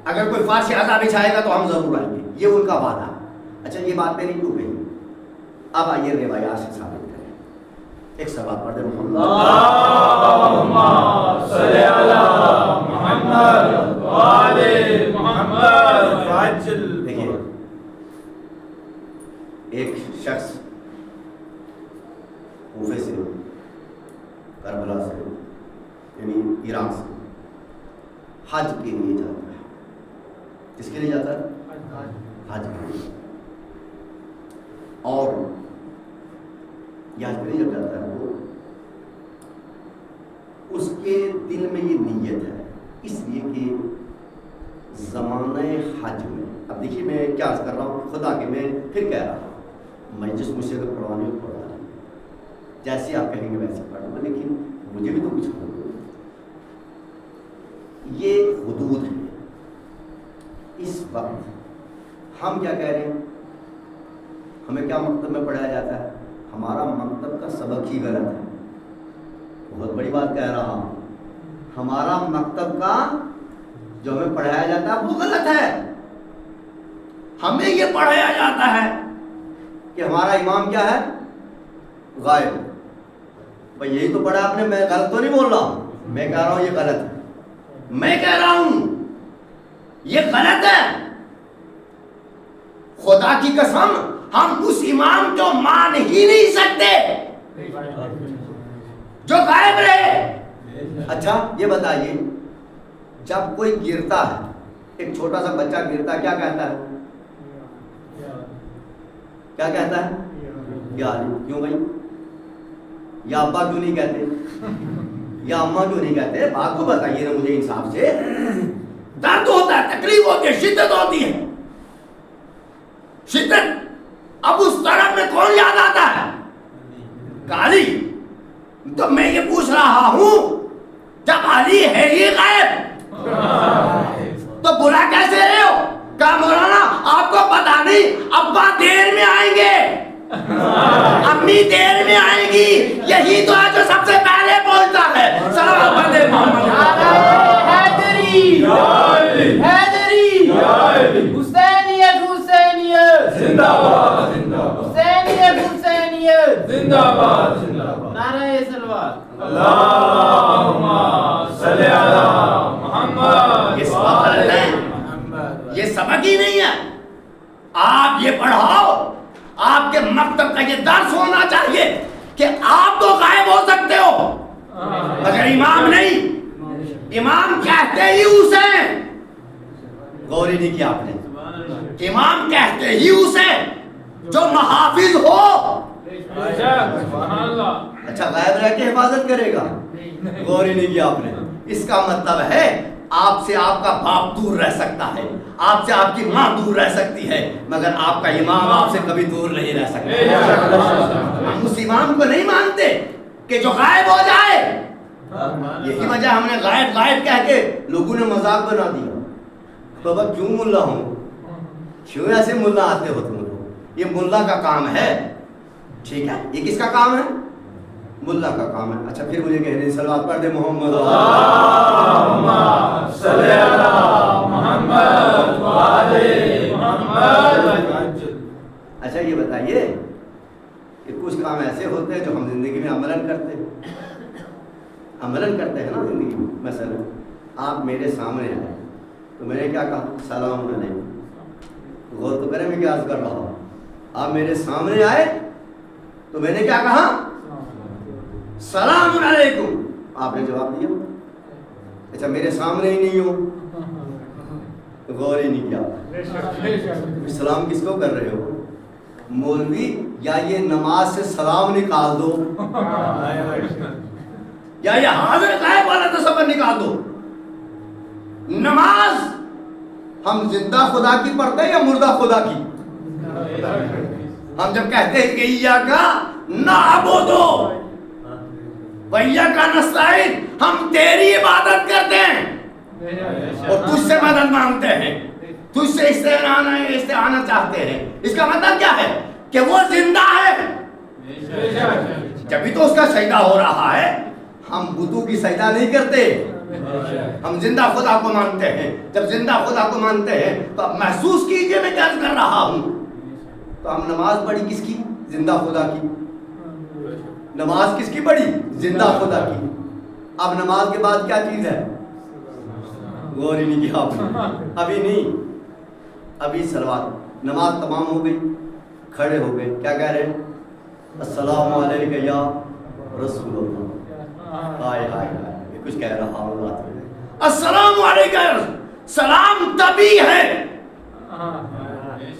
اگر کوئی فارسی اعضا بچھائے گا تو ہم ضرور آئیں گے، یہ ان کا وعدہ۔ اچھا یہ بات میری کیوں کہی؟ اب آئیے روایات سے ثابت کریں۔ ایک سوال پڑھ دیں، اللہم صلی علی محمد وآل محمد۔ دیکھیے ایک شخص کوفے سے، کربلا سے، یعنی ایران سے حج کے لیے جاتا ہے۔ کس کے لیے جاتا ہے؟ حج کے لیے۔ اور یاد کریے جب جاتا ہے وہ اس کے دل میں یہ نیت ہے، اس لیے کہ زمانہ حج میں، اب دیکھیے میں کیا عرض کر رہا ہوں، خدا کہ میں پھر کہہ رہا ہوں مجلس مجھ سے اگر پڑھوانی ہو پڑھوا لیں، جیسے آپ کہیں گے ویسے پڑھوں گا، لیکن مجھے بھی تو کچھ ہوگا۔ یہ حدود ہے۔ اس وقت ہم کیا کہہ رہے ہیں؟ ہمیں کیا مکتب میں پڑھایا جاتا ہے؟ ہمارا مکتب کا سبق ہی غلط ہے۔ بہت بڑی بات کہہ رہا ہوں، ہمارا مکتب کا جو ہمیں پڑھایا جاتا ہے وہ غلط ہے۔ ہمیں یہ پڑھایا جاتا ہے کہ ہمارا امام کیا ہے؟ غائب۔ بھائی یہی تو پڑھا آپ نے، میں غلط تو نہیں بول رہا ہوں، میں کہہ رہا ہوں یہ غلط ہے، میں کہہ رہا ہوں یہ غلط ہے۔ خدا کی قسم ہم اس امام کو مان ہی نہیں سکتے۔ جو غائب رہے. اچھا یہ بتائیے جب کوئی گرتا ہے, ایک چھوٹا سا بچہ گرتا ہے, کیا کہتا ہے؟ کیا کہتا ہے؟ یا علی. کیوں بھائی؟ یا ابا کیوں نہیں کہتے؟ یا اماں کیوں نہیں کہتے؟ بات کو بتائیے نا مجھے انصاف سے. درد ہوتا ہے, تکلیف ہوتی ہے, شدت ہوتی ہے, شدت. اب اس طرف میں کون یاد آتا ہے؟ علی. تو میں یہ پوچھ رہا ہوں جب علی ہے ہی غائب تو بلا کیسے رہے ہو؟ کہا مولانا آپ کو پتا نہیں, ابا دیر میں آئیں گے, امی دیر میں آئیں گی, یہی تو ہے جو سب سے پہلے پہنچتا ہے. صلوات پڑھتے محمد. حیدری حیدری حسینیت حسینیت زندہ باد زندہ باد. حسینیت حسینیت زندہ باد زندہ باد. نعرہ صلوات. اللہم صلی علی محمد. یہ سبق ہی نہیں ہے. آپ یہ پڑھاؤ, آپ کے مکتب کا یہ درس ہونا چاہیے کہ آپ تو غائب ہو سکتے ہو مگر امام نہیں. امام کہتے ہی حسین. غور ہی نہیں کیا آپ نے. امام کہتے ہی حسین جو محافظ ہو. اچھا غائب رہ کے حفاظت کرے گا؟ غور ہی نہیں کیا آپ نے. اس کا مطلب ہے آپ سے آپ کا باپ دور رہ سکتا ہے, آپ سے آپ کی ماں دور رہ سکتی ہے, مگر آپ کا امام آپ سے کبھی دور نہیں رہ سکتا. ہم اس امام کو نہیں مانتے کہ جو غائب ہو جائے. یہی وجہ ہم نے غائب غائب کہہ کے لوگوں نے مذاق بنا دیا. بابا کیوں ملا ہوں, کیوں ایسے ملا آتے ہو تم لوگ؟ یہ ملا کا کام ہے. ٹھیک ہے, یہ کس کا کام ہے؟ ملا کا کام ہے. اچھا پھر مجھے کہنے صلوات پڑھ دے محمد. اللہم صلی علی محمد و آل محمد. اچھا یہ بتائیے کہ کچھ کام ایسے ہوتے ہیں جو ہم زندگی میں عملاً کرتے ہیں, عملاً کرتے ہیں نا زندگی میں. مثلا آپ میرے سامنے آئے تو میں نے کیا کہا؟ سلام علیکم. غور تو کریں میں کیا عرض کر رہا ہوں. آپ میرے سامنے آئے تو میں نے کیا کہا؟ سلام علیکم. آپ نے جواب دیا. اچھا میرے سامنے ہی نہیں ہو, غور ہی نہیں کیا. سلام کس کو کر رہے ہو؟ مولوی یا یہ نماز سے سلام نکال دو یا یہ حاضر غائب والا تصور نکال دو. نماز ہم زندہ خدا کی پڑھتے ہیں یا مردہ خدا کی؟ ہم جب کہتے ہیں کہ ایاکا نعبدو و ایاکا نستعین, ہم تیری عبادت کرتے ہیں اور تجھ سے مدد مانگتے ہیں, تجھ سے استعانہ چاہتے ہیں. اس کا مطلب کیا ہے؟ کہ وہ زندہ ہے. جبھی تو اس کا سجدہ ہو رہا ہے. ہم بتوں کی سجدہ نہیں کرتے, ہم زندہ خدا کو مانتے ہیں. جب زندہ خدا کو مانتے ہیں تو اب محسوس کیجئے میں کیا کر رہا ہوں. تو ہم نماز پڑھی کس کی؟ زندہ خدا کی. نماز کس کی پڑھی؟ زندہ خدا کی. اب نماز کے بعد کیا چیز ہے؟ غور ہی نہیں کیا آپ نے. ابھی نہیں, ابھی صلوات. نماز تمام ہو گئی, کھڑے ہو گئے, کیا کہہ رہے ہیں؟ السلام علیکم یا رسول اللہ. ہائے ہائے ہائے, کچھ کہہ رہا ہوں. السلام علیکم. سلام تبھی ہے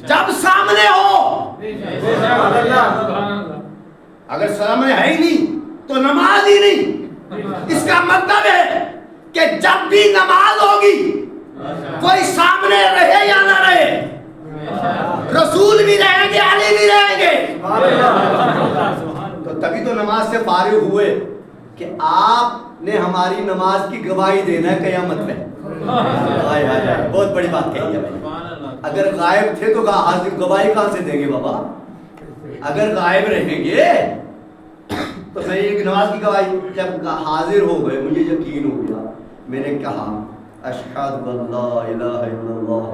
جب سامنے ہو. اگر سامنے ہے ہی نہیں تو نماز ہی نہیں. اس کا مطلب ہے کہ جب بھی نماز ہوگی کوئی سامنے رہے یا نہ رہے, رسول بھی رہیں گے, علی بھی رہیں گے. تو تبھی تو نماز سے فارغ ہوئے کہ آپ نے ہماری نماز کی گواہی دینا ہے قیامت میں. بہت بڑی بات کہی ہے بھائی. اگر غائب تھے تو گواہی کہاں سے دیں گے بابا؟ اگر غائب رہیں گے تو میں ایک نماز کی گواہی. جب حاضر ہو گئے مجھے یقین ہو گیا, میں نے کہا اشہد ان لا الہ الا اللہ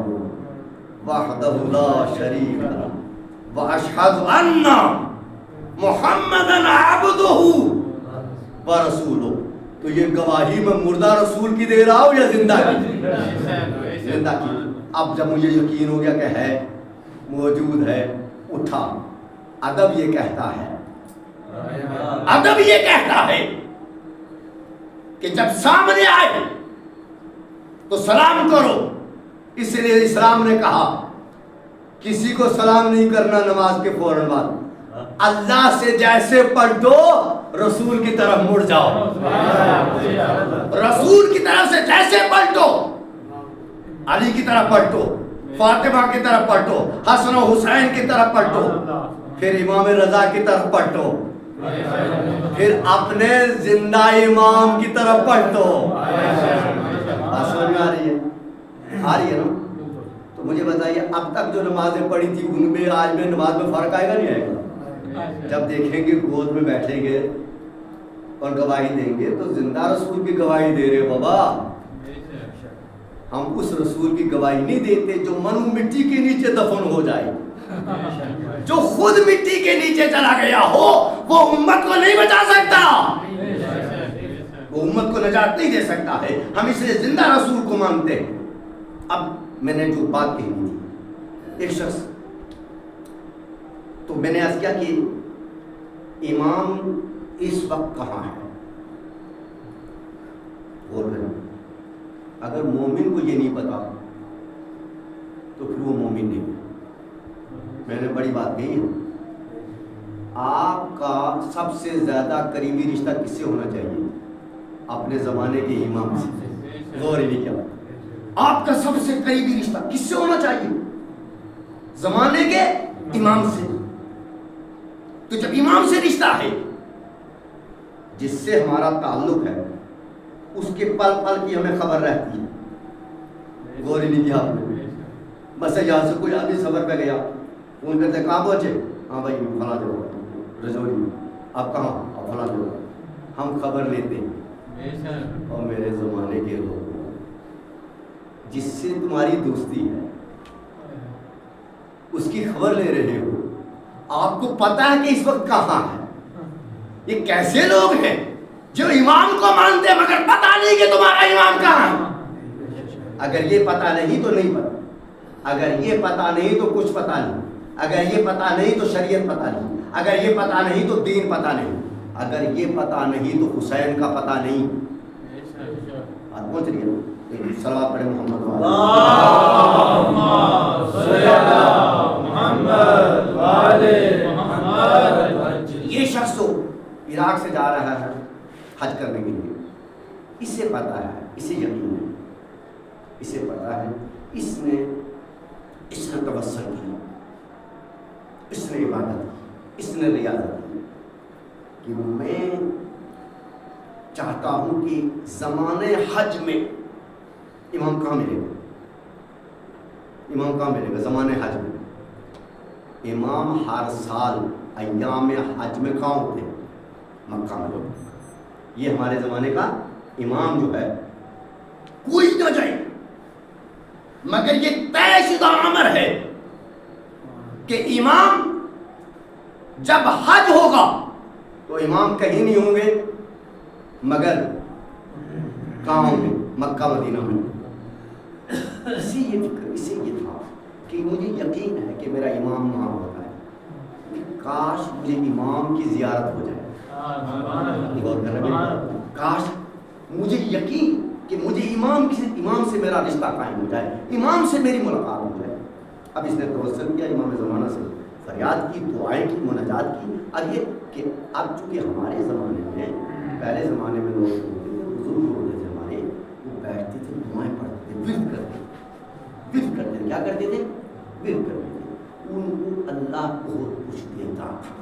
وحدہ لا شریک لہ واشہد ان محمدًا عبدہ ورسولہ. تو یہ گواہی میں مردہ رسول کی دے رہا ہوں یا زندہ کی؟ زندہ کی. اب جب مجھے یقین ہو گیا کہ ہے, موجود ہے, اٹھا. ادب یہ کہتا ہے, ادب یہ کہتا ہے کہ جب سامنے آئے تو سلام کرو. اس لیے اسلام نے کہا کسی کو سلام نہیں کرنا نماز کے فوراً بعد. اللہ سے جیسے پلٹو رسول کی طرف مڑ جاؤ. رسول کی طرف سے جیسے پلٹو علی کی طرف پلٹو, فاطمہ کی طرف پلٹو, حسن و حسین کی طرف پلٹو, پھر امام رضا کی طرف پلٹو, پھر اپنے زندہ امام کی طرف پلٹو. بات سمجھ میں آ رہی ہے؟ آ رہی ہے نا؟ تو مجھے بتائیے اب تک جو نمازیں پڑھی تھی ان میں آج میں نماز میں فرق آئے گا نہیں آئے گا؟ جب دیکھیں گے گود میں بیٹھیں گے اور گواہی دیں گے تو زندہ رسول کی گواہی دے رہے بابا. ہم اس رسول کی گواہی نہیں دیتے جو منو مٹی کے نیچے دفن ہو جائے, جو خود مٹی کے نیچے چلا گیا ہو. وہ امت کو نہیں بچا سکتا, وہ امت کو نجات نہیں دے سکتا ہے. ہم اس لیے زندہ رسول کو مانتے ہیں. اب میں نے جو بات کہی تھی, ایک شخص, تو میں نے عرض کیا کہ امام اس وقت کہاں ہے. بول رہے ہیں اگر مومن کو یہ نہیں پتا تو پھر وہ مومن نہیں ہے. میں نے بڑی بات کہی ہے. آپ کا سب سے زیادہ قریبی رشتہ کس سے ہونا چاہیے؟ اپنے زمانے کے امام سے. غور ہی نہیں کیا. آپ کا سب سے قریبی رشتہ کس سے ہونا چاہیے؟ زمانے کے امام سے. تو جب امام سے رشتہ ہے جس سے ہمارا تعلق ہے, اس کے پل پل کی ہمیں خبر رہتی ہے. غور ہی نہیں کیا آپ نے. بس یہاں سے کوئی آدمی سفر پہ گیا, فون کرتے ہیں کہاں پہنچے؟ ہاں بھائی فلاں جگہ رجوری. آپ کہاں؟ آپ فلاں جگہ. ہم خبر لیتے ہیں. اور میرے زمانے کے لوگ جس سے تمہاری دوستی ہے اس کی خبر لے رہے ہو, آپ کو پتا ہے کہ اس وقت کہاں ہے. یہ کیسے لوگ ہیں جو امام کو مانتے مگر پتا نہیں کہ تمہارا امام کہاں ہے. اگر یہ پتا نہیں تو نہیں پتا, اگر یہ پتا نہیں تو کچھ پتا نہیں, اگر یہ پتا نہیں تو شریعت پتا نہیں, اگر یہ پتا نہیں تو دین پتا نہیں, اگر یہ پتا نہیں تو حسین کا پتا نہیں. بات پہنچ رہی ہے. صلوات پڑھیں محمد اللہم صلی علی محمد وعلی محمد. یہ شخص تو عراق سے جا رہا ہے حج کرنے کے لیے. اسے پتا ہے, اسے یقین ہے, اسے پتا ہے, اس نے توسل کی, اس نے عبادت کی, اس نے ریاضت کی کہ میں چاہتا ہوں کہ زمانے حج میں امام کہاں ملے گا. امام کہاں ملے گا زمانے حج میں؟ امام ہر سال ایام حج میں کہاں ہوتے ہیں؟ مکہ میں. یہ ہمارے زمانے کا امام جو ہے کوئی نہ جائے, مگر یہ طے شدہ امر ہے کہ امام جب حج ہوگا تو امام کہیں نہیں ہوں گے مگر کہاں ہوں گے؟ مکہ مدینہ میں. اسے یہ فکر, اسے یہ تھا کہ مجھے یقین ہے کہ میرا امام وہاں ہوتا ہے, کہ کاش مجھے امام کی زیارت ہو جائے. کاش مجھے یقین کہ مجھے امام سے میرا رشتہ قائم ہو جائے, امام سے میری ملاقات ہو جائے. اب اس نے توسل کیا امام زمانہ سے, فریاد کی, دعائیں کی, مناجات کی. اب یہ کہ اب چونکہ ہمارے زمانے میں, پہلے زمانے میں لوگ ہوتے تھے, بزرگ ہوتے تھے ہمارے, وہ بیٹھتے تھے, دعائیں پڑھتے تھے, ورد کرتے تھے. کیا کرتے تھے؟ ورد کرتے تھے. ان کو اللہ بہت کچھ دیتا تھا.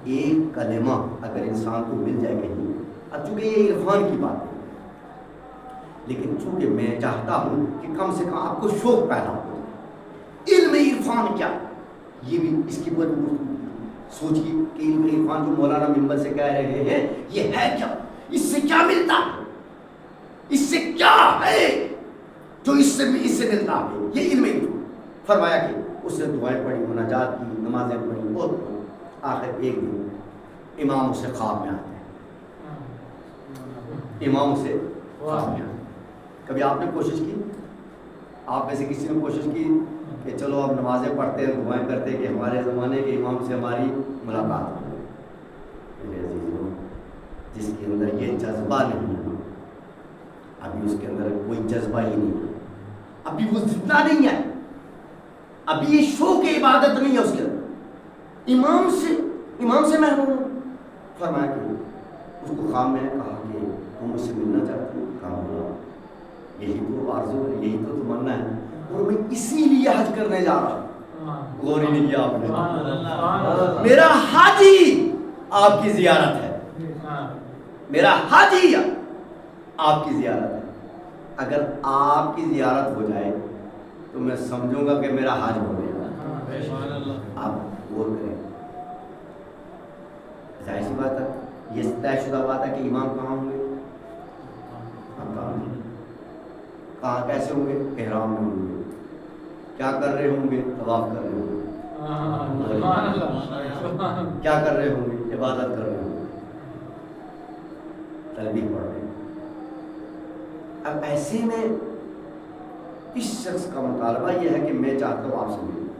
ایک کلمہ اگر انسان کو مل جائے کہیں, اب چونکہ یہ عرفان کی بات ہے, لیکن چونکہ میں چاہتا ہوں کہ کم سے کم آپ کو شوق پیدا ہو. علم عرفان کیا, یہ بھی اس کی سوچیے کہ علم عرفان جو مولانا ممبر سے کہہ رہے ہیں یہ ہے کیا, اس سے کیا ملتا ہے, اس سے کیا ہے جو اس سے ملتا ہے. یہ علم عرفان. فرمایا کہ اس نے دعائیں پڑھی, مناجات کی, نمازیں پڑھی, اور آخر ایک دن امام اسے خواب میں آتے ہیں. امام اسے خواب میں آتے ہیں. کبھی آپ نے کوشش کی, آپ میں سے کسی نے کوشش کی کہ چلو اب نمازیں پڑھتے ہیں, دعائیں کرتے ہیں کہ ہمارے زمانے کے امام سے ہماری ملاقات ہو؟ میرے عزیزوں, جس کے اندر یہ جذبہ نہیں ہے، ابھی اس کے اندر کوئی جذبہ ہی نہیں ہے، ابھی وہ زندہ نہیں ہے، ابھی یہ شوق عبادت نہیں ہے اس کے اندر، امام سے محروم ہو۔ فرمایا کہ اس کو خواب میں کہا کہ تم مجھ سے ملنا چاہتے ہو؟ کہا بولا یہی تو آرزو ہے، یہی تو تمنا ہے، اور میں اسی لیے حج کرنے جا رہا ہوں۔ غور ہی نہیں کیا آپ نے، میرا حج ہی آپ کی زیارت ہے، میرا حج ہی آپ کی زیارت ہے۔ اگر آپ کی زیارت ہو جائے تو میں سمجھوں گا کہ میرا حج ہو گیا۔ آپ غور کریں، ظاہر سی بات ہے، یہ طے شدہ بات ہے کہ امام کہاں ہوں گے، کہاں کیسے ہوں گے، احرام میں ہوں گے، کیا کر رہے ہوں گے، طواف کر رہے ہوں گے، کیا کر رہے ہوں گے، عبادت کر رہے ہوں گے، تسبیح پڑھ رہے ہیں۔ اب ایسے میں اس شخص کا مطالبہ یہ ہے کہ میں چاہتا ہوں آپ سے ملوں۔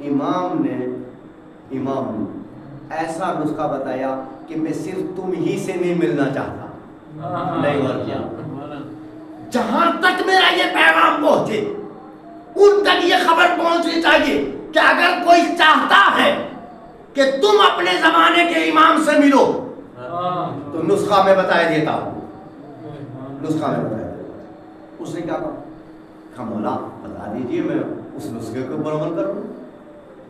امام نے ایسا نسخہ بتایا کہ میں صرف تم ہی سے نہیں ملنا چاہتا، نہیں اور کیا، جہاں تک میرا یہ پیغام پہنچے ان تک یہ خبر پہنچنی چاہیے کہ اگر کوئی چاہتا ہے کہ تم اپنے زمانے کے امام سے ملو تو نسخہ میں بتایا دیتا ہوں، نسخہ میں بتایا دیتا ہوں۔ اس نے کیا کہا، مولا بتا دیجئے، میں اس نسخے کے اوپر عمل کروں،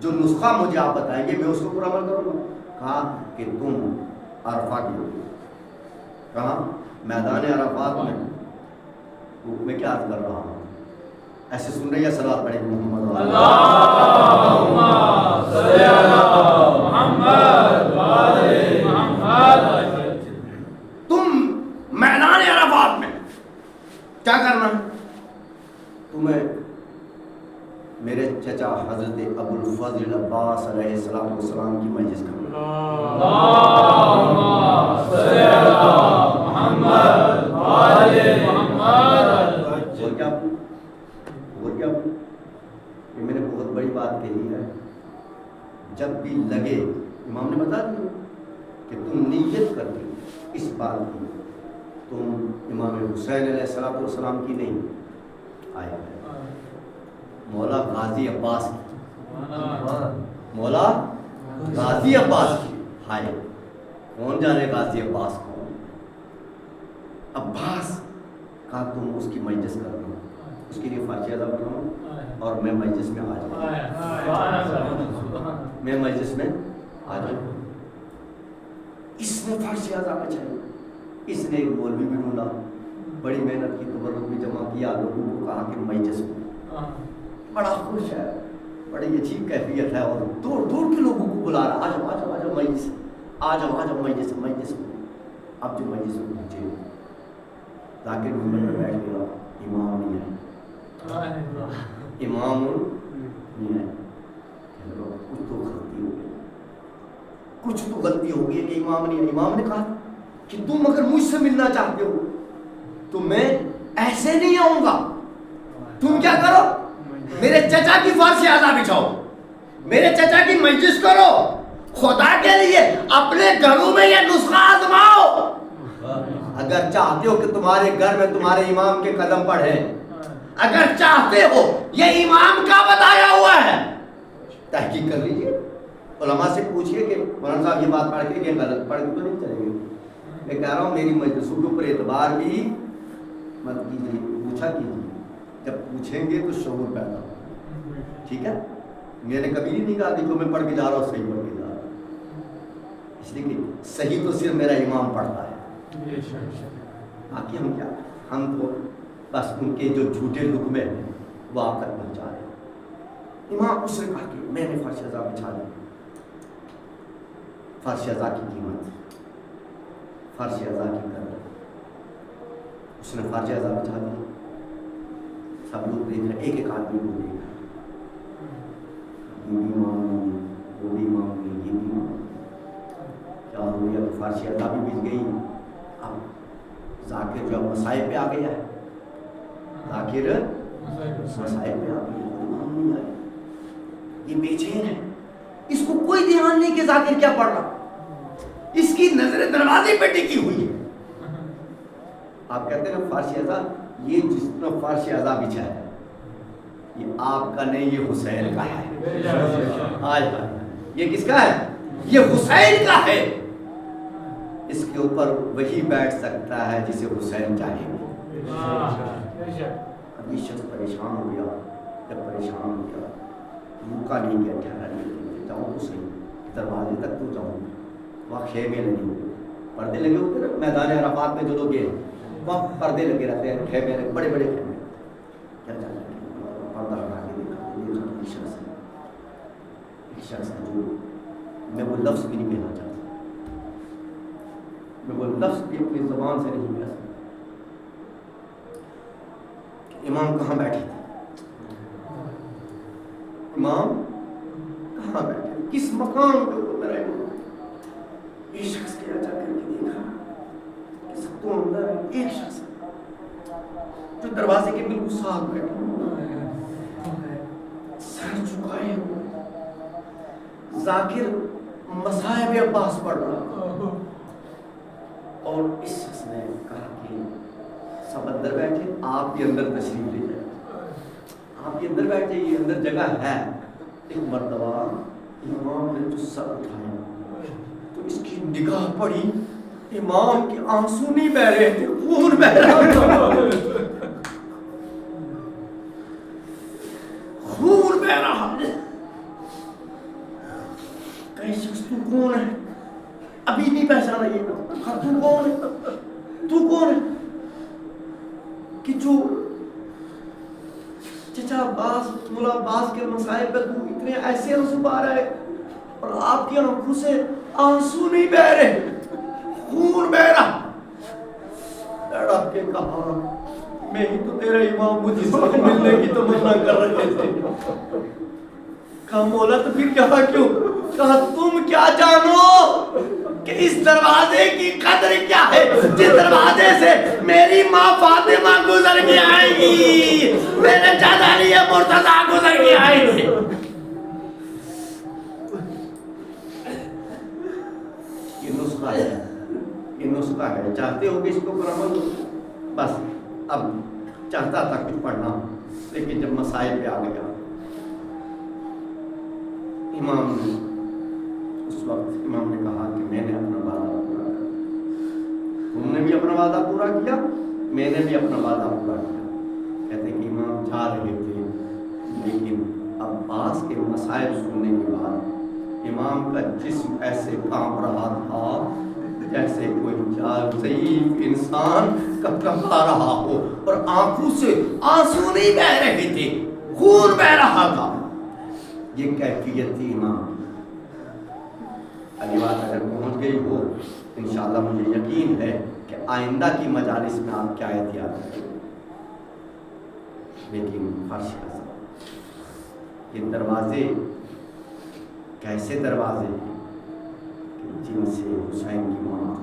جو نسخہ مجھے آپ بتائیں گے میں اس کے اوپر عمل کروں گا۔ کہا کہ تم عرفہ کی، کہا میدان عرفات میں کیا عرض کر رہا ہوں، ایسے سن رہے ہیں، صلوات پڑھیں محمد اللہم صلی علی محمد وآل محمد۔ تم میدان عرفات میں کیا کرنا ہے، تمہیں میرے چچا حضرت ابو الفضل عباس علیہ السلام کی مجلس کرنا۔ اللہم صلی علی محمد وآل محمد۔ اور کیا یہ میں نے بہت بڑی بات کہی ہے، جب بھی لگے، امام نے بتا دیا کہ تم نیت کر کے اس بات کی، تم امام حسین علیہ السلام کی نہیں، آیا ہے مولا غازی عباس کی، مولا غازی عباس کی، ہائے کون جانے غازی عباس کون، عباس کا تم اس کی مجلس کر دو، اس کے لیے فارسی ادا کروں اور میں مجلس میں آ جاؤں، میں مجلس میں آ جاؤں۔ اس نے فارسی ادا بچائی، اس نے ایک مولوی بھی ڈھونڈا، بڑی محنت کی، تبرک بھی جمع کیا، لوگوں کو کہا کہ مجلس میں، بڑا خوش ہے، بڑی عجیب کیفیت ہے، اور دور دور کے لوگوں کو بلا رہا، آ جاؤ مجلس، آ جاؤ مجلس میں۔ اب جو مجلس میں پہنچے، ذاکر محمد میں بیٹھ گیا، امام نہیں ہے، امام نہیں ہے، کچھ تو غلطی ہو گئی کہ امام نہیں ہے۔ امام نے کہا کہ تم اگر مجھ سے ملنا چاہتے ہو تو میں ایسے نہیں آؤں گا، تم کیا کرو، میرے چچا کی فارسی اعضا بچھاؤ، میرے چچا کی مجلس کرو، خدا کے لیے اپنے گھروں میں یہ نسخہ آزماؤ۔ اگر چاہتے ہو کہ تمہارے گھر میں تمہارے امام کے قدم پڑھے، اگر چاہتے ہو یہ امام کا بتایا ہوا ہے، تحقیق کر لیجئے، علماء سے پوچھئے کہ مولانا صاحب یہ بات پڑھ کے کہ غلط پڑھ کے تو نہیں چلے گی، میں کہہ رہا ہوں میری مجلسوں کے اوپر اعتبار بھی مت کیجیے، پوچھا کیجیے، جب پوچھیں گے تو شعور پیدا ہوگا، ٹھیک ہے۔ میں نے کبھی نہیں کہا کہ جو میں پڑھ کے جا رہا ہوں صحیح پڑھ کے جا رہا ہوں، اس لیے کہ صحیح تو صرف میرا امام پڑھتا ہے، باقی ہم کیا، ہم تو بس ان کے جو جھوٹے لقمے ہیں وہ آپ تک پہنچا رہے ہیں۔ امام اس نے کہا کہ میں نے فارسی اعضا بچھا دی، فارسی اعضا کی قیمت، فارسی اعضا کی قدر، اس نے فارسی اعضا بچھا دی، سب لوگ دیکھ رہے، ایک ایک آدمی کو دیکھ رہے، یہ بھی مانگی، وہ بھی مانگی، یہ بھی مانگی، کیا ہو گیا، فارسی اعضا بھی بچ گئی۔ اب ذاکر جو مسائب پہ آ گیا ہے، ذاکر مسائب پہ آ گیا، امام نہیں آئے، یہ بے چین ہے، اس کو کوئی دھیان نہیں کہ ذاکر کیا پڑھ رہا، اس کی نظر دروازے پہ ٹکی ہوئی ہے. آپ کہتے ہیں نا فارش اعضا، یہ جس طرح فارش اعضا بچھا ہے یہ آپ کا نہیں، یہ حسین کا ہے. آج یہ کس کا ہے؟ یہ حسین کا ہے. اس کے اوپر وہی بیٹھ سکتا ہے جسے حسین چاہے گے. اب یہ شخص پریشان ہو گیا. جب پریشان ہو گیا رکا نہیں گیا، ٹھہرا نہیں، جاؤ تو صحیح دروازے تک تو جاؤں. وہاں خیمے لگے ہوئے، پردے لگے ہوتے نا میدان عرفات میں جو لوگ گئے وہاں پردے لگے رہتے ہیں، خیمے لگے، بڑے بڑے خیمے. کیا پردہ ہٹا کے دیکھا ایک شخص ہے جو میں وہ لفظ بھی نہیں کہنا چاہتا، میں وہ لفظ بھی اپنی زبان سے نہیں کہہ سکتا. امام کہاں بیٹھے تھے؟ امام کہاں بیٹھے؟ کس مقام پہ تو میرا امام؟ ایک شخص کیا جا کر کے دیکھا کہ سب تو اندر ہے، ایک شخص جو دروازے کے بالکل ساتھ بیٹھا سر جھکائے ہوئے ذاکر مصائب عباس پڑھ رہا. اور اس شخص نے کہا کہ سب اندر بیٹھے، آپ بھی اندر تشریف لے جائیں، آپ بھی اندر بیٹھے، یہ اندر جگہ ہے. ایک مرتبہ امام نے جو سر اٹھایا تو اس کی نگاہ پڑی، امام کے آنسو نہیں بہ رہے تھے، خون بہ رہا تھا. خون بہ رہا. کئی شخص تو کون ہے؟ ابھی نہیں پہچانا یہ تو کون ہے؟ تو کون ہے؟ کہ جو چچا عباس مولا عباس کے مسائل پہ تو اتنے ایسے آنسو بہ رہا ہے اور آپ کی آنکھوں سے آنسو نہیں بہ رہے، خون بہ رہا. لڑک کے کہا میں ہی تو تیرا امام ہوں جس وقت ملنے کی تمنا کر رہے تھے. کہا مولا تو پھر یہاں کیوں؟ کہا تم کیا جانو کہ اس دروازے کی قدر کیا ہے جس دروازے سے میری ماں فاطمہ گزر کے آئے گی، میرے چچا علی مرتضیٰ گزر کے آئے گی. یہ نسخہ ہے، یہ نسخہ ہے. چاہتے ہو کہ اس کو پر عمل ہو؟ بس اب چاہتا تھا کچھ پڑھنا لیکن جب مسائل پہ آ گیا امام نے اس وقت امام نے کہا کہ میں نے اپنا وعدہ پورا کیا، تم نے بھی اپنا وعدہ پورا کیا، میں نے بھی اپنا وعدہ پورا کیا. کہتے ہیں کہ امام جا رہے تھے لیکن عباس کے مسائل سننے کے بعد امام کا جسم ایسے کانپ رہا تھا جیسے کوئی ضعیف انسان کپکپا رہا ہو اور آنکھوں سے آنسو نہیں بہ رہے تھے، خون بہ رہا تھا. یہ کیفیت تھی امام. علی بات اگر پہنچ گئی ہو انشاءاللہ مجھے یقین ہے کہ آئندہ کی مجالس میں آپ کیا احتیاط کریں. لیکن فرش یہ دروازے کیسے دروازے کہ جن سے حسین کی ماں،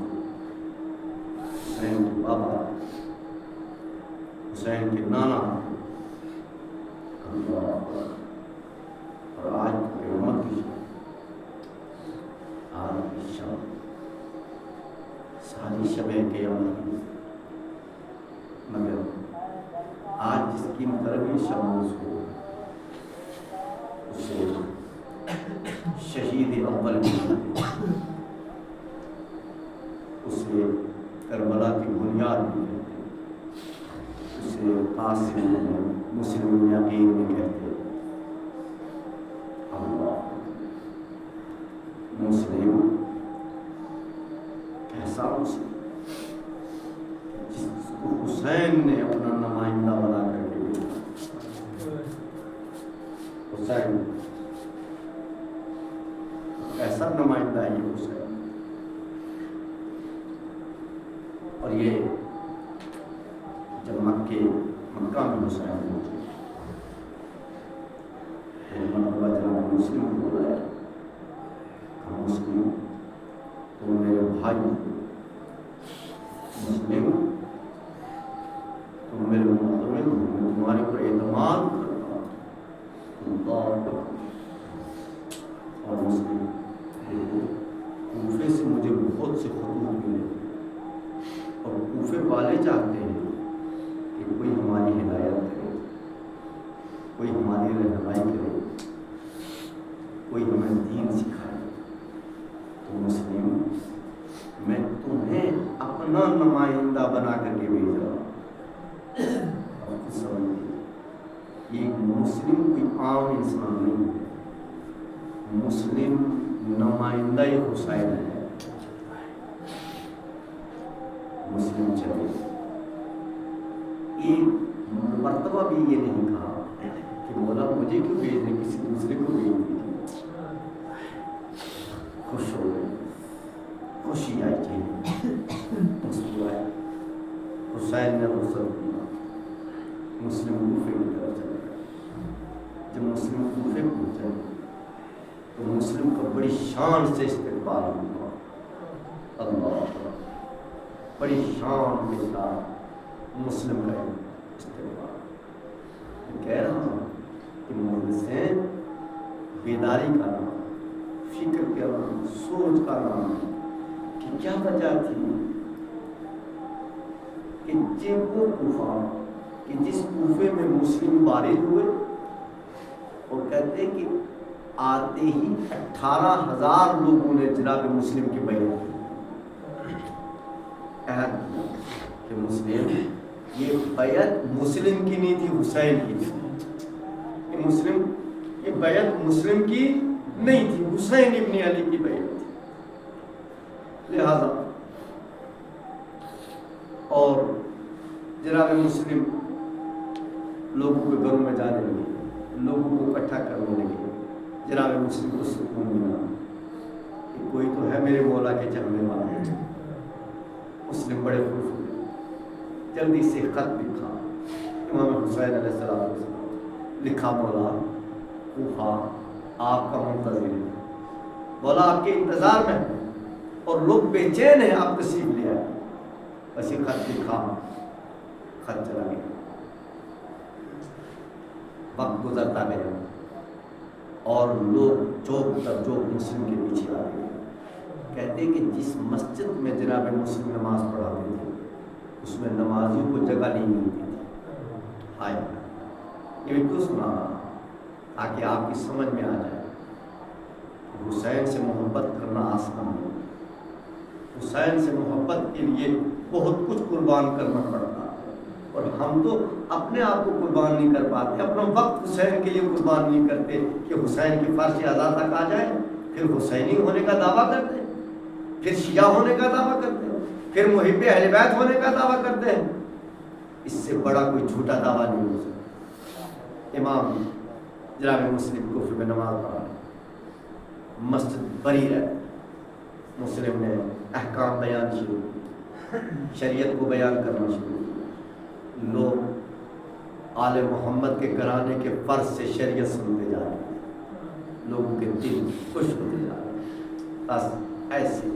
حسین کے بابا، حسین کے نانا اور آج کی امت کی آج کی شب ساری شبیں قیامت کی، مگر آج جس کی مقربی شموز ہو اسے شہید اول بھی، اسے کربلا کی بنیاد بھی کہتے، اسے قاسم مسلم یقین بھی کہتے. مسلم کیسا مسلم جس کو حسین نے اپنا نمائندہ بنا کر کے بھیجا. حسین ایسا نمائندہ ہے یہ حسین. اور یہ جب مکہ میں حسین پہنچے مرتبہ جناب مسلم کو بلایا، کہا مسلم تم میرے بھائی، مسلم تم میرے معتمد ہو، میں تمہارے پر اعتماد کرتا ہوں. اور مسلم کوفے سے مجھے بہت والے چاہتے ہیں کہ کوئی ہماری ہدایت کرے، کوئی ہماری رہنمائی کرے، کوئی ہمیں دین سکھائے، تو مسلم میں تمہیں اپنا نمائندہ بنا کر کے بھیجا۔ اور خود سمجھیے یہ مسلم کوئی عام انسان نہیں ہے، مسلم نمائندہ حسین ہے۔ مسلم چلے ایک مرتبہ بھی یہ نہیں کہا کہ مولا مجھے کیوں بھیج دیں، کسی دوسرے کو بھیج دیجیے۔ خوش ہو گئے، خوشی آئی چاہیے، مسکرائے۔ حسین نے رخصت کیا، مسلم کوفے کی طرف چلا گیا۔ جب مسلم کوفے پہنچے تو مسلم کا بڑی شان سے استقبال ہوا۔ اللہ بڑی شان کے ساتھ مسلم کا استقبال۔ میں کہہ رہا ہوں کہ مجلسیں بیداری کا نام، فکر کا نام، سوچ کا نام ہے کہ کیا وجہ تھی کہ وہ کوفہ کہ جس کوفے میں مسلم وارد ہوئے، اور کہتے ہیں کہ آتے ہی 18,000 لوگوں نے جناب مسلم کی بیعت کی، عہد کیا کہ مسلم یہ بیعت مسلم کی نہیں تھی، حسین کی تھی۔ کہ مسلم یہ بیعت مسلم کی نہیں تھی، حسین ابن علی کی بیعت تھی۔ لہذا اور جناب مسلم لوگوں کے گھروں میں جانے لگے، لوگوں کو اکٹھا کرنے لگے۔ جناب مسلم کو سکون ملا کہ کوئی تو ہے میرے مولا کے چلنے والا۔ مسلم بڑے خوش ہوئے، جلدی سے خط لکھا امام حسین علیہ السلام، لکھا مولا کوفہ آپ کا منتظر ہے، مولا آپ کے انتظار میں ہے اور لوگ بے چین ہیں، آپ تشریف لے آئے۔ بس یہ خط لکھا، خط چلا گیا، وقت گزرتا گیا اور لوگ چوک در چوک مسلم کے پیچھے آ گئے۔ کہتے ہیں کہ جس مسجد میں جناب مسلم نماز پڑھاتے تھے اس میں نمازیوں کو جگہ نہیں ملتی تھی۔ ہائے، یہ بھی کیوں سنا رہا تاکہ آپ کی سمجھ میں آ جائے حسین سے محبت کرنا آسان نہیں، حسین سے محبت کے لیے بہت کچھ قربان کرنا پڑتا ہے، اور ہم تو اپنے آپ کو قربان نہیں کر پاتے، اپنا وقت حسین کے لیے قربان نہیں کرتے کہ حسین کی فرش اعضا تک آ جائے، پھر حسینی ہونے کا دعویٰ کرتے ہیں، پھر شیعہ ہونے کا دعویٰ کرتے ہیں، پھر محب اہل بیت ہونے کا دعویٰ کرتے ہیں۔ اس سے بڑا کوئی جھوٹا دعویٰ نہیں ہو سکتا۔ امام جناب مسلم کوفے میں نماز پڑھا، مسجد بری رہے، مسلم نے احکام بیان شروع، شریعت کو بیان کرنا شروع، لوگ آل محمد کے گھرانے کے فرض سے شریعت سنتے جا رہے ہیں، لوگوں کے دل خوش ہوتے جا رہے ہیں۔ بس ایسے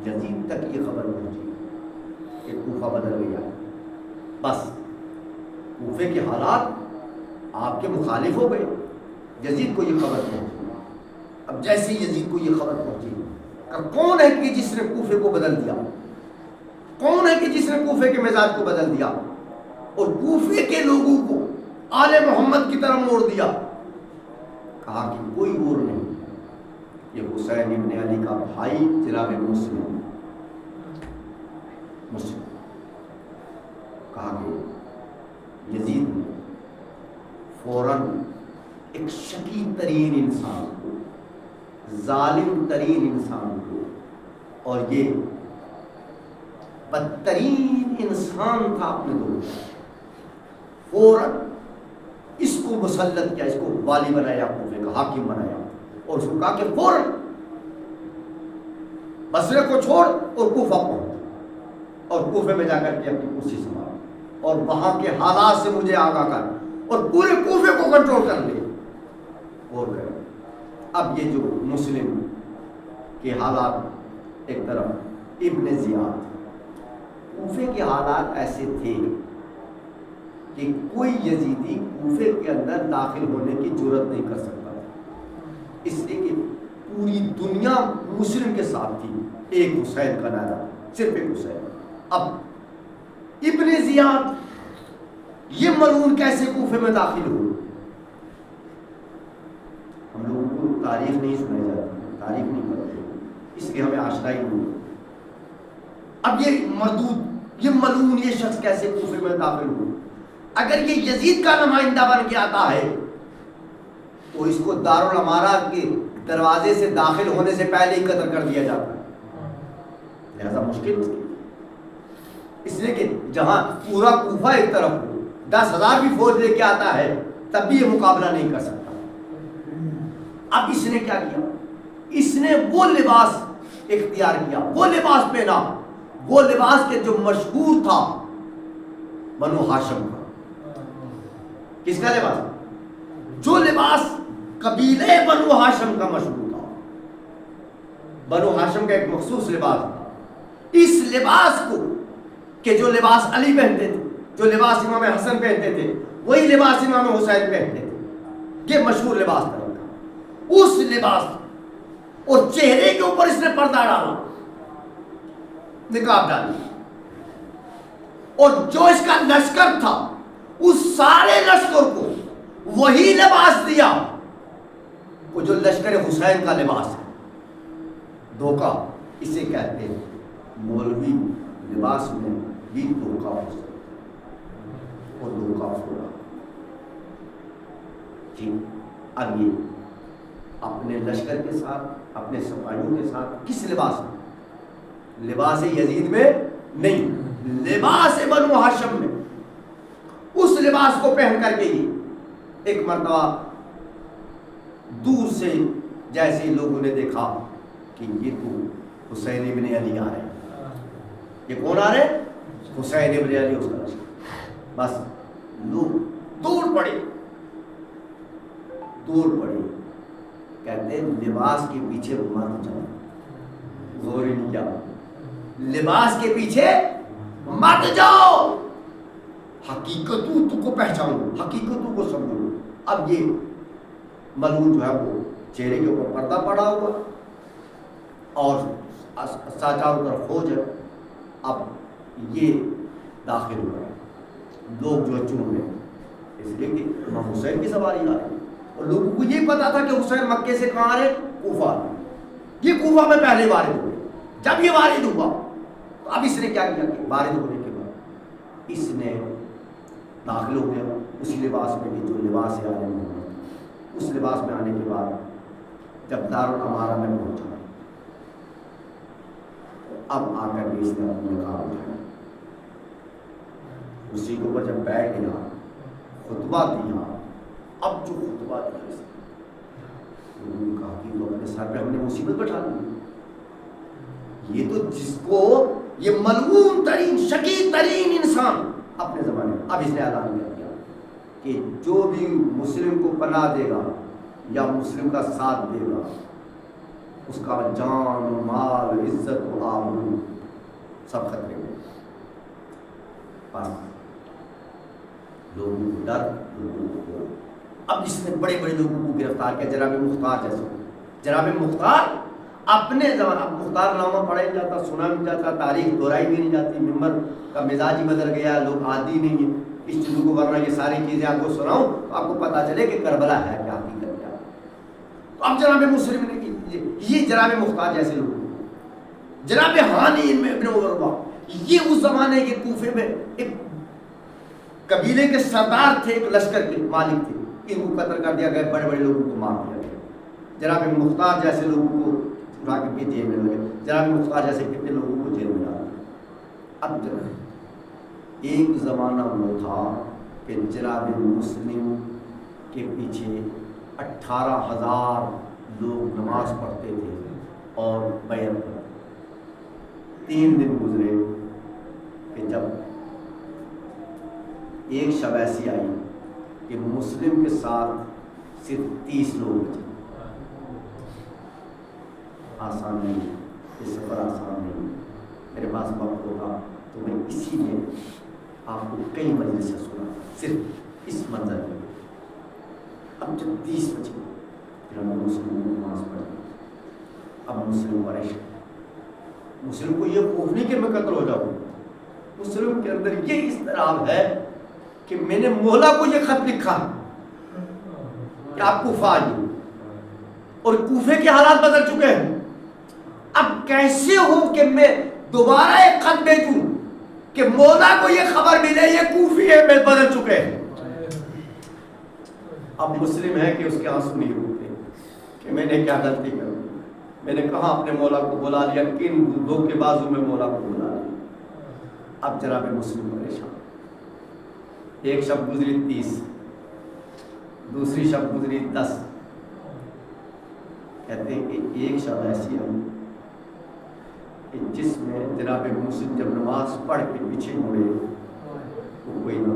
یزید تک یہ خبر پہنچی کہ کوفہ بدل گیا، بس کوفے کے حالات آپ کے مخالف ہو گئے، یزید کو یہ خبر پہنچی۔ اب جیسے یزید کو یہ خبر پہنچی کہ کون ہے کہ جس نے کوفے کو بدل دیا، کون ہے کہ جس نے کوفے کے مزاج کو بدل دیا اور کوفے کے لوگوں کو آل محمد کی طرف موڑ دیا؟ کہا کہ کوئی اور نہیں، یہ حسین ابن علی کا بھائی جناب مسلم۔ کہا کہ یزید نے فوراً ایک شقی ترین انسان کو، ظالم ترین انسان کو، اور یہ بدترین انسان تھا اپنے دور میں، فوراً اس کو مسلط کیا، اس کو والی بنایا، کوفے کا حاکم بنایا، اور اس کو کہا کہ فوراً بصرے کو چھوڑ اور کوفہ پہنچ، اور کوفے میں جا کر کے اپنی کرسی سنبھال اور وہاں کے حالات سے مجھے آگاہ کر اور پورے کوفے کو کنٹرول کر لے۔ اور کرے اب یہ جو مسلم کے حالات ایک طرف، ابن زیاد، کوفے کے حالات ایسے تھے کہ کوئی یزیدی کوفے کے اندر داخل ہونے کی جرات نہیں کر سکتا تھا، اس لیے کہ پوری دنیا مسلم کے ساتھ تھی، ایک حسین کا نعرہ، صرف ایک حسین۔ اب ابن زیاد یہ ملعون کیسے کوفے میں داخل ہوئے؟ ہم لوگوں کو تاریخ نہیں سنائی جاتی، تاریخ نہیں پڑھتے، اس لیے ہمیں آشنائی نہیں۔ اب یہ مردود، یہ ملعون، یہ شخص کیسے کوفے میں داخل ہوئے؟ اگر یہ یزید کا نمائندہ بن کے آتا ہے تو اس کو دارالامارہ کے دروازے سے داخل ہونے سے پہلے ہی قتل کر دیا جاتا ہے، لہذا مشکل اس کی، اس لیے کہ جہاں پورا کوفہ ایک طرف ہو، 10,000 بھی فوج لے کے آتا ہے تب بھی یہ مقابلہ نہیں کر سکتا۔ اب اس نے کیا کیا؟ اس نے وہ لباس اختیار کیا، وہ لباس پہنا، وہ لباس کے جو مشہور تھا بنو ہاشم کا۔ کس کا لباس؟ جو لباس قبیلے بنو ہاشم کا مشہور تھا، بنو ہاشم کا ایک مخصوص لباس تھا۔ اس لباس کو کہ جو لباس علی پہنتے تھے، جو لباس امام حسن پہنتے تھے، وہی لباس امام حسین پہنتے تھے، یہ مشہور لباس تھا۔ اس لباس اور چہرے کے اوپر اس نے پردہ ڈالا، نقاب ڈالی، اور جو اس کا لشکر تھا اس سارے لشکر کو وہی لباس دیا، وہ جو لشکر حسین کا لباس ہے۔ دھوکہ اسے کہتے ہیں، مولوی لباس میں بھی دھوکہ ہو سکتا ہے، اور دھوکہ ہوا۔ جی اب یہ اپنے لشکر کے ساتھ، اپنے سپاہیوں کے ساتھ کس لباس میں؟ لباس یزید میں نہیں، لباس بنو ہاشم میں۔ اس لباس کو پہن کر کے ہی ایک مرتبہ دور سے جیسے لوگوں نے دیکھا کہ یہ تو حسین ابن علی آ رہے ہیں، یہ کون آ رہے ہیں؟ حسین ابن علی، اس کا لشکر۔ بس لوگ دوڑ پڑے، کہتے ہیں لباس کے پیچھے مت جاؤ، غور ہی نہیں کیا، لباس کے پیچھے مت جاؤ، حقیقتوں کو پہچانو، حقیقتوں کو سمجھو۔ اب یہ ملعون جو ہے وہ چہرے کے اوپر پردہ پڑا ہوا اور چاروں طرف فوج ہے۔ اب یہ داخل ہو رہا ہے، لوگ جو چون رہے ہیں، اس لیے کہ امام حسین کی سواری آ رہی ہے، اور لوگوں کو یہ پتا تھا کہ حسین مکے سے کہاں رہے؟ کوفہ۔ یہ کوفہ میں پہلے وارد ہوئے۔ جب یہ وارد ہوا تو اب اس نے کیا کیا کہ وارد ہونے کے بعد اس نے داخل ہو گیا اسی لباس میں کہ جو لباس ہے آنے میں، اس لباس میں آنے کے بعد جب دارالامارہ میں پہنچا، اب آ کر کے اس نے اپنے نقاب اٹھایا، اسی کے اوپر جب بیٹھ گیا، خطبہ دیا۔ اب جو خطبہ دیا اس نے، لوگوں نے کہا کہ تو اپنے سر پہ ہم نے مصیبت بٹھا دی، یہ تو جس کو یہ ملعون ترین شقی ترین انسان اپنے زمانے میں، اب اس نے اعلان کر دیا کہ جو بھی مسلم کو پناہ دے گا یا مسلم کا ساتھ دے گا، اس کا جان و مال، عزت و آبرو سب خطرے میں۔ بس لوگوں کو ڈر، لوگوں کو اب اس نے بڑے بڑے لوگوں کو گرفتار کیا، جناب مختار جیسے۔ جناب مختار اپنے زمانہ، مختار نامہ پڑھا نہیں جاتا، سنا نہیں جاتا، تاریخ دہرائی بھی نہیں جاتی، ممبر کا مزاج ہی بدل گیا، لوگ عادی نہیں ہیں اس چیزوں کو، ورنہ یہ ساری چیزیں آپ کو سناؤں تو آپ کو پتہ چلے کہ کربلا ہے کیا، حقیقت کیا۔ تو اب جناب مسلم نے یہ جناب مختار جیسے لوگ، جناب ہانی میں ابن عروہ، یہ اس زمانے کے کوفے میں ایک قبیلے کے سردار تھے، ایک لشکر کے مالک تھے، ان کو قتل کر دیا گیا، بڑے بڑے لوگوں کو مار دیا گیا۔ جناب مختار جیسے لوگوں کو اٹھا کے جیل میں لگے، جناب مختار جیسے کتنے لوگوں کو جیل میں ڈالا۔ اب جناب ایک زمانہ وہ تھا کہ جناب مسلم کے پیچھے 18,000 لوگ نماز پڑھتے تھے اور بیعت کرتے۔ 3 دن گزرے کہ جب ایک شب ایسی آئی کہ مسلم کے ساتھ صرف 30 لوگ بچے۔ آسان نہیں، یہ سفر آسان نہیں، میرے پاس وقت ہوگا تو میں اسی میں آپ کو کئی مجلس سے سنا، صرف اس منظر میں۔ اب جب 30 بچے پھر ہم مسلم نماز پڑھی، اب مسلم پریشان، مسلم کو یہ خوف نہیں کہ میں قتل ہو جاؤں، مسلم کے اندر یہ اضطراب ہے کہ میں نے مولا کو یہ خط لکھا کہ آپ کوفہ آئیے، اور کوفے کے حالات بدل چکے ہیں، اب کیسے ہو کہ میں دوبارہ ایک خط بھیجوں کہ مولا کو یہ خبر ملے یہ کوفی ہے میں بدل چکے ہیں۔ اب مسلم ہے کہ اس کے آنسو نہیں روکتے کہ میں نے کیا غلطی کر دی، میں نے کہاں اپنے مولا کو بلا لیا، کن دھوکے بازوں میں مولا کو بلا لیا۔ اب جناب مسلم پریشان، ایک شب گزری 30، دوسری شب گزری 10، کہتے ہیں کہ ایک شب ایسی آئی کہ جس میں جناب مسلم جب نماز پڑھ کے پیچھے مڑے تو کوئی نہ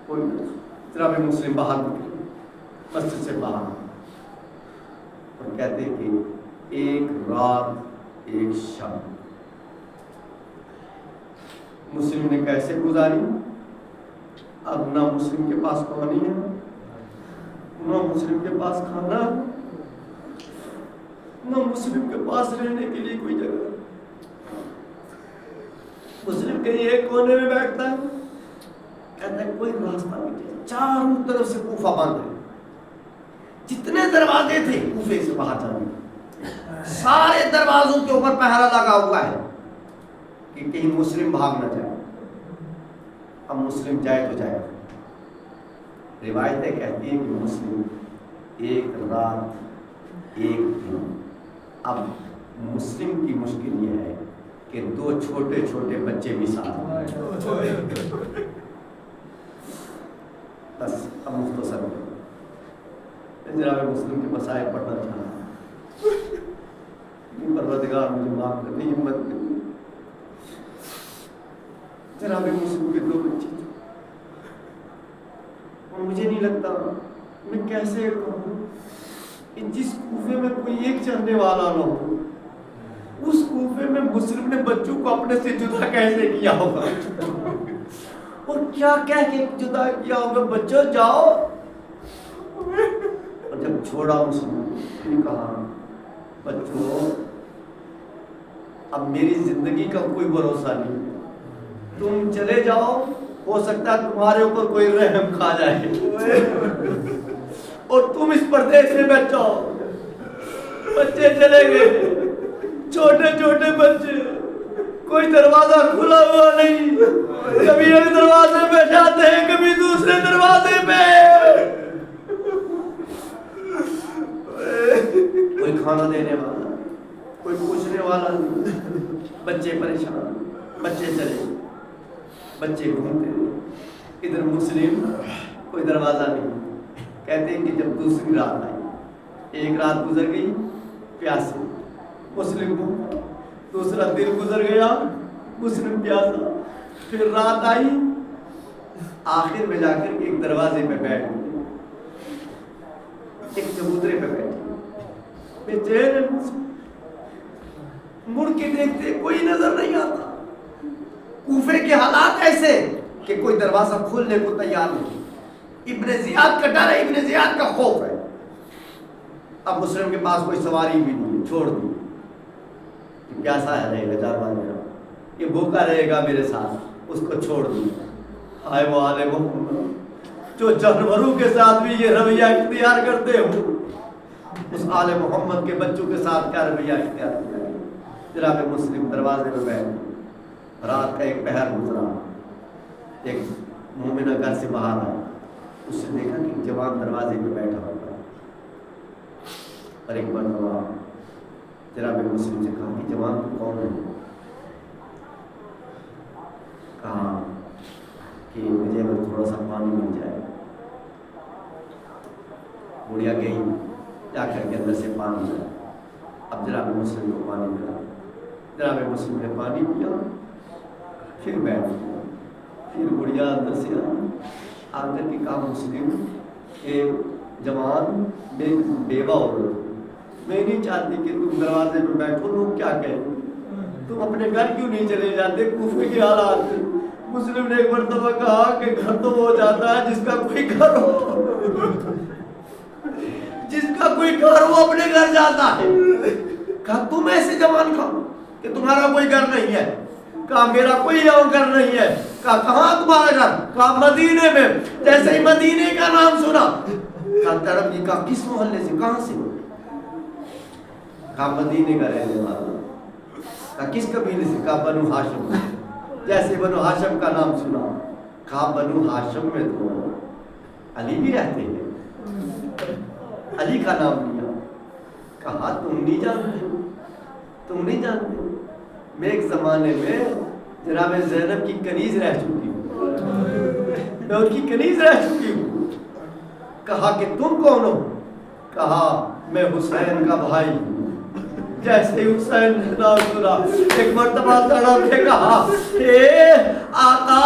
کوئی نہ، جناب مسلم باہر نکلے مسجد سے باہر اور کہتے ہیں کہ ایک رات ایک شب مسلم نے کیسے گزاری، اب نہ مسلم کے پاس پانی ہے، نہ مسلم کے پاس کھانا، نہ مسلم کے پاس رہنے کے لیے کوئی جگہ۔ مسلم کہیں ایک کونے میں بیٹھتا ہے، کہتا ہے کوئی راستہ نہیں ہے، چاروں طرف سے کوفہ بند ہے، جتنے دروازے تھے کوفے سے باہر جانے سارے دروازوں کے اوپر پہرا لگا ہوا ہے کہ کہیں مسلم بھاگ نہ جائے۔ اب مسلم جائے تو جائے، روایتیں کہتی ہیں کہ مسلم ایک رات ایک دن۔ اب مسلم کی مشکل یہ ہے کہ دو چھوٹے چھوٹے بچے بھی ساتھ ہیں، بس اب مختصر جناب مسلم کے مسائل پڑھنا چاہا، پروردگار مجھے معاف کرنے ہمت کرنی۔ جناب مسلم کے دو بچے تھے اور مجھے نہیں لگتا میں کیسے کہوں کہ جس کوفے میں کوئی ایک چڑھنے والا نہ ہو، اس کوفے میں مسلم نے بچوں کو اپنے سے جدا کیسے کیا ہوگا اور کیا کہہ کے جدا کیا ہوگا، بچوں جاؤ۔ اور جب چھوڑا مسلم نے کہا بچوں اب میری زندگی کا کوئی بھروسہ نہیں، تم چلے جاؤ، ہو سکتا ہے تمہارے اوپر کوئی رحم کھا جائے اور تم اس پردیس میں بیٹھ جاؤ۔ بچے چلے گئے، چھوٹے چھوٹے بچے، کوئی دروازہ کھلا ہوا نہیں، کبھی ایک دروازے پہ جاتے ہیں کبھی دوسرے دروازے پہ، کوئی کھانا دینے والا، کوئی پوچھنے والا نہیں، بچے پریشان، بچے چلے، بچے گھومتے، ادھر مسلم، کوئی دروازہ نہیں۔ کہتے ہیں کہ جب دوسری رات آئی، ایک رات گزر گئی پیاسے، مسلم کو دوسرا دن گزر گیا، مسلم پیاسا، پھر رات آئی، آخر میں جا کر ایک دروازے پہ بیٹھ گئے، ایک چبوترے پہ بیٹھے، بے چین ہے مسلم، مڑ کے دیکھتے کوئی نظر نہیں آتا۔ کوفے کے حالات ایسے کہ کوئی دروازہ کھولنے کو تیار نہیں، ابن زیاد کا ڈر ہے، ابن زیاد کا خوف ہے۔ اب مسلم کے پاس کوئی سواری بھی نہیں ہے، چھوڑ دی، پیاسا ہے رہے گا 4 بار میرا، یہ بھوکا رہے گا میرے ساتھ، اس کو چھوڑ دی۔ آئے وہ آل محمد جو جانوروں کے ساتھ بھی یہ رویہ اختیار کرتے ہو، اس آل محمد کے بچوں کے ساتھ کیا رویہ اختیار کیا۔ جناب مسلم دروازے میں بیٹھ، رات کا ایک پہر گزرا، ایک مومنہ گھر سے باہر آیا، اس نے دیکھا کہ ایک جوان دروازے پہ بیٹھا ہوا، اور ایک مرتبہ جناب مسلم سے کہا کہ جوان تو کون ہے؟ کہا کہ مجھے اگر تھوڑا سا پانی مل جائے۔ بڑھیا گئی، جا کر کے اندر سے پانی ملا، اب جناب مسلم کو پانی ملا، جناب مسلم نے پانی پیا، پھر بیٹھ گیا، پھر بڑھیا اندر سے آ کر کے کہا مسلم کہ جوان میں بیوہ عورت ہوں، میں نہیں چاہتی کہ تم دروازے پہ بیٹھو، لوگ کیا کہیں، تم اپنے گھر کیوں نہیں چلے جاتے؟ کوفے کے حالات۔ مسلم نے ایک مرتبہ کہا کہ گھر تو وہ جاتا ہے جس کا کوئی گھر ہو، جس کا کوئی گھر ہو اپنے گھر جاتا ہے۔ کہا تم ایسے جوان کھاؤ کہ تمہارا کوئی گھر نہیں ہے، کہا میرا کوئی یہاں گھر نہیں ہے. کہا کہاں تمہارا گھر؟ کہا مدینے میں. جیسے ہی مدینے کا نام سنا کہا طرف جی. کہا کس محلے سے, کہاں سے؟ کہا مدینے کا رہنے والا. کہا کس قبیلے سے؟ کہا بنو ہاشم. جیسے بنو ہاشم کا نام سنا کہا بنو ہاشم میں تو علی بھی رہتے ہیں. علی کا نام لیا. کہا تم نہیں جانتے, تم نہیں جانتے, میں ایک زمانے میں جناب زینب کی کنیز رہ چکی ہوں, میں ان کی کنیز رہ چکی ہوں. کہا کہ تم کون ہو؟ کہا میں حسین کا بھائی ہوں. جیسے حسین نے نام سنا ایک مرتبہ تڑپ کے کہا اے آقا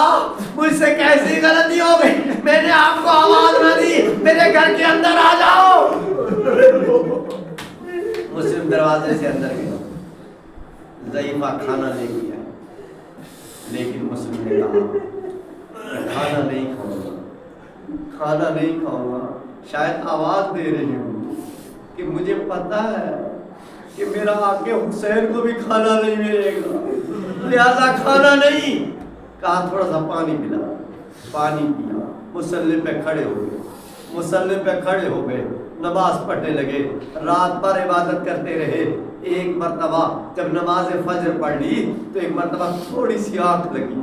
مجھ سے کیسی غلطی ہو گئی, میں نے آپ کو آواز نہ دی, میرے گھر کے اندر آ جاؤ. مسلم دروازے سے اندر گیا, ضعیفہ کھانا لے گیا, لیکن مسلم نے کہا کھانا نہیں کھاؤں گا, کھانا نہیں کھاؤں گا. شاید آواز دے رہی ہوں کہ مجھے پتا ہے کہ میرا آقا حسین کو بھی کھانا نہیں ملے گا, لہذا کھانا نہیں. کہا تھوڑا سا پانی پلا. پانی پیا, مصلی پہ کھڑے ہو گئے, مصلی پہ کھڑے ہو گئے, نماز پڑھنے لگے, رات بھر عبادت کرتے رہے. ایک مرتبہ جب نماز فجر پڑھ لی تو ایک مرتبہ تھوڑی سی آنکھ لگی,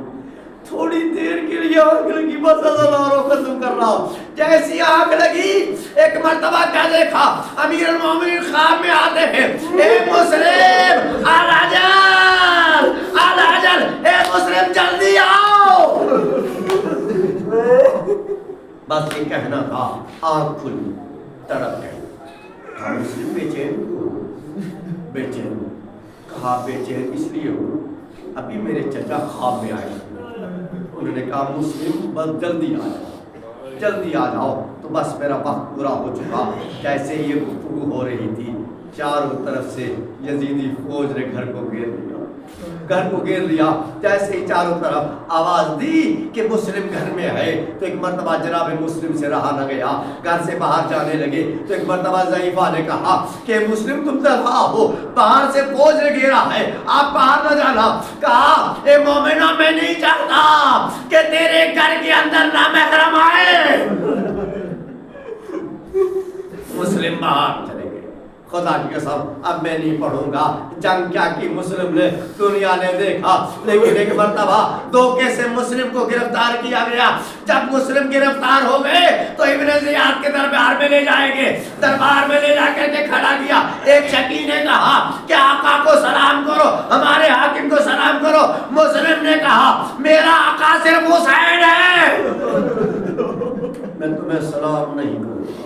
تھوڑی دیر کے لیے آنکھ لگی, بس اللہ ختم کر رہا ہوں. جیسی آنکھ لگی ایک مرتبہ کیا دیکھا, امیر المومنین خواب میں آتے ہیں, اے مسلم العجل العجل, اے مسلم جلدی آؤ. بس یہ کہنا تھا, آنکھ کھلی, تڑپ گئی. مسلم بے چین ہو, بے چین. کہا بے چین اس لیے ہو, ابھی میرے چچا خواب میں آئے. انہوں نے کہا مسلم بس جلدی آ جاؤ, جلدی آ جاؤ. تو بس میرا وقت پورا ہو چکا. جیسے یہ گفتگو ہو رہی تھی چاروں طرف سے یزیدی فوج نے گھر کو گھیر لیا, گھر کو گھیر لیا. جیسے ہی چاروں طرف آواز دی کہ مسلم گھر میں ہے تو ایک مرتبہ جناب مسلم سے رہا نہ گیا, گھر سے باہر جانے لگے. تو ایک مرتبہ ضعیفہ نے کہا کہ مسلم تم تنہا ہو, باہر سے فوج نے گھیرا ہے, آپ باہر نہ جانا. کہا اے مومنہ میں نہیں چاہتا کہ تیرے گھر کے اندر نامحرم آئے. مسلم باہر چلے گئے. خدا کی قسم اب میں نہیں پڑھوں گا جنگ کیا کی مسلم نے, دنیا نے دیکھا. لیکن ایک مرتبہ دھوکے سے مسلم کو گرفتار کیا گیا. جب مسلم گرفتار ہو گئے تو ابن زیاد کے دربار میں لے جائیں گے. دربار میں لے جا کر کے کھڑا کیا. ایک شکی نے کہا کہ آقا کو سلام کرو, ہمارے حاکم کو سلام کرو. مسلم نے کہا میرا آقا صرف حسین ہے, میں تمہیں سلام نہیں کروں گا,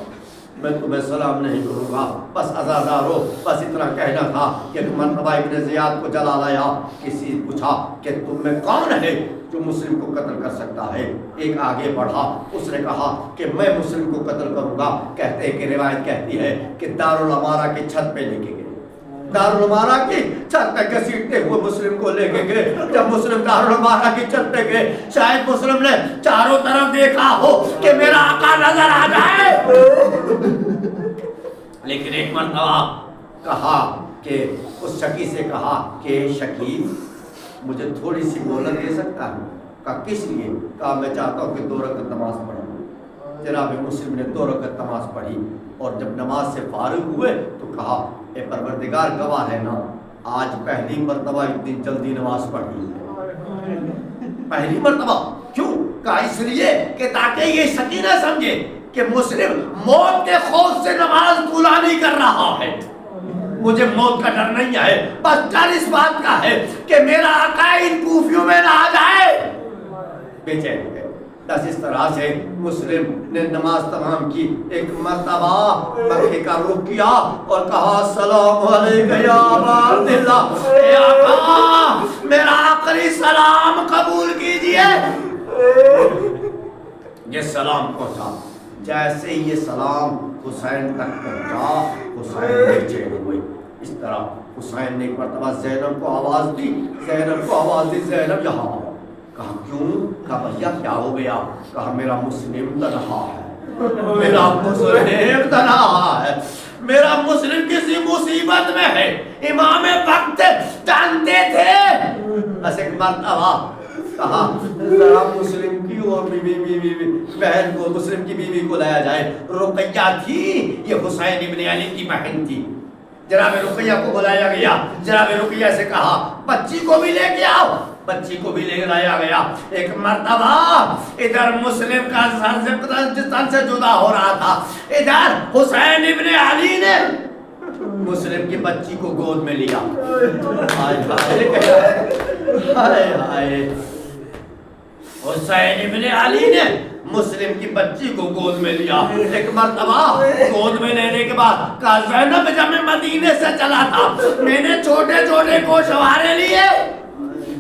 میں تمہیں سلام نہیں کروں گا. بس عزادارو بس اتنا کہنا تھا کہ مرتبہ ابن زیاد کو جلا لایا. کسی پوچھا کہ تم میں کون ہے جو مسلم کو قتل کر سکتا ہے. ایک آگے بڑھا, اس نے کہا کہ میں مسلم کو قتل کروں گا. کہتے کہ روایت کہتی ہے کہ دارالعمارہ کی چھت پہ لے کے گئے, دارالعمارہ کی چھت پہ گھسیٹتے ہوئے مسلم کو لے کے گئے. جب مسلم دارالعمارہ کی چھت پہ گئے, شاید مسلم نے چاروں طرف دیکھا ہو کہ میرا آقا نظر آ جائے, لیکن ایک مرتبہ کہا کہ اس شکی سے کہا کہ شکی مجھے تھوڑی سی مہلت دے سکتا ہے. کہا کس لیے؟ کہا میں چاہتا ہوں کہ 2 رکعت نماز پڑھوں. جناب مسلم نے 2 رکعت نماز پڑھی اور جب نماز سے فارغ ہوئے تو کہا اے پروردگار گواہ ہے نا, آج پہلی مرتبہ اتنی جلدی نماز پڑھی ہے, پہلی مرتبہ. کیوں؟ کہا اس لیے کہ تاکہ یہ شکی نہ سمجھے کہ مسلم موت کے خوف سے نماز پورا نہیں کر رہا ہے. مجھے موت کا ڈر نہیں ہے, بس ڈر اس بات کا ہے کہ میرا آقا ان کوفیوں میں نہ آ جائے. بے چین ہو گئے. بس اس طرح سے مسلم نے نماز تمام کی. ایک مرتبہ مکے کا رخ کیا اور کہا السلام علیکم یا ابا عبداللہ, اے آقا میرا آخری سلام قبول کیجئے. یہ سلام پہنچا. جیسے یہ سلام حسین تک پہنچا, حسین بے چین ہوئی. اس طرح حسین نے ایک مرتبہ زینب کو آواز دی, زینب کو آواز دی, زینب یہاں آؤ. کہا کیوں؟ کہا بھیا کیا ہو گیا؟ کہا میرا مسلم تنہا ہے, میرا مسلم تنہا ہے, میرا مسلم کسی مصیبت میں ہے. امام وقت جانتے تھے بس ایک مرتبہ کہا ذرا مسلم کی اور بہن کو، مسلم کی بیوی کو لایا جائے. رقیہ تھی، یہ حسین ابن علی کی بہن تھی. جناب رقیہ کو بلایا گیا. جناب رقیہ سے کہا بچی کو بھی لے کے آؤ. بچی کو بھی لے لایا گیا. ایک مرتبہ ادھر مسلم کا سر سے جسم سے جدا ہو رہا تھا، ادھر حسین ابن علی نے مسلم کی بچی کو گود میں لیا. ہائے ہائے، حسین ابن علی نے مسلم کی بچی کو گود میں لیا. ایک مرتبہ گود میں لینے کے بعد کہا زینب جب میں مدینے سے چلا تھا میں نے چھوٹے چھوٹے گوشوارے لیے.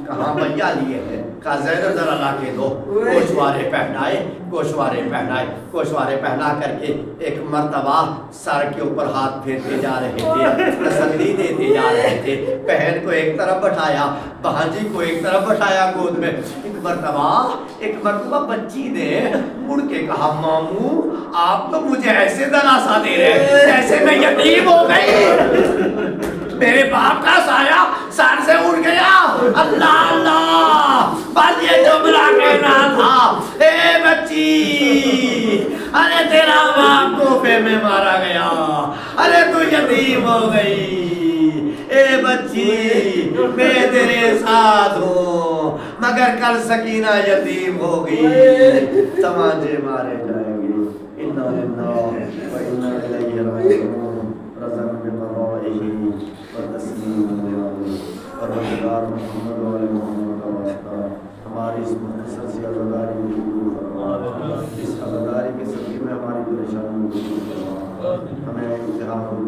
کہاں بھیا لیے ہیں؟ کہا زینب ذرا لا کے دو. گوشوارے پہنائے، گوشوارے پہنائے، گوشوارے پہنا کر کے ایک مرتبہ سر کے اوپر ہاتھ پھیرتے جا رہے تھے، تسلی دیتے جا رہے تھے. بہن کو ایک طرف بٹھایا، بھانجی کو ایک طرف بٹھایا گود میں. ایک مرتبہ بچی نے مڑ کے کہا ماموں آپ تو مجھے ایسے دلاسا دے رہے جیسے میں یتیم ہو گئی، میرے باپ کا سایہ سر سے اڑ گیا. اللہ اللہ، بس یہ جملہ کہنا تھا اے بچی، ارے تیرا باپ کوفے میں مارا گیا، ارے تو یتیم ہو گئی. اے بچی میں تیرے ساتھ ہوں، مگر کل سکینہ یتیم ہو گئی، تمانچے مارے جائیں گے. انا للہ و انا الیہ راجعون. رضا بقضائہ وتسلیم اور روزگار محمد و آل محمد کا واسطہ. ہماری اس مختصر سی عزاداری کو قبول فرما. اس عزاداری کے صدقے میں ہماری پریشانیوں کو دور فرما. ہمیں اتحاد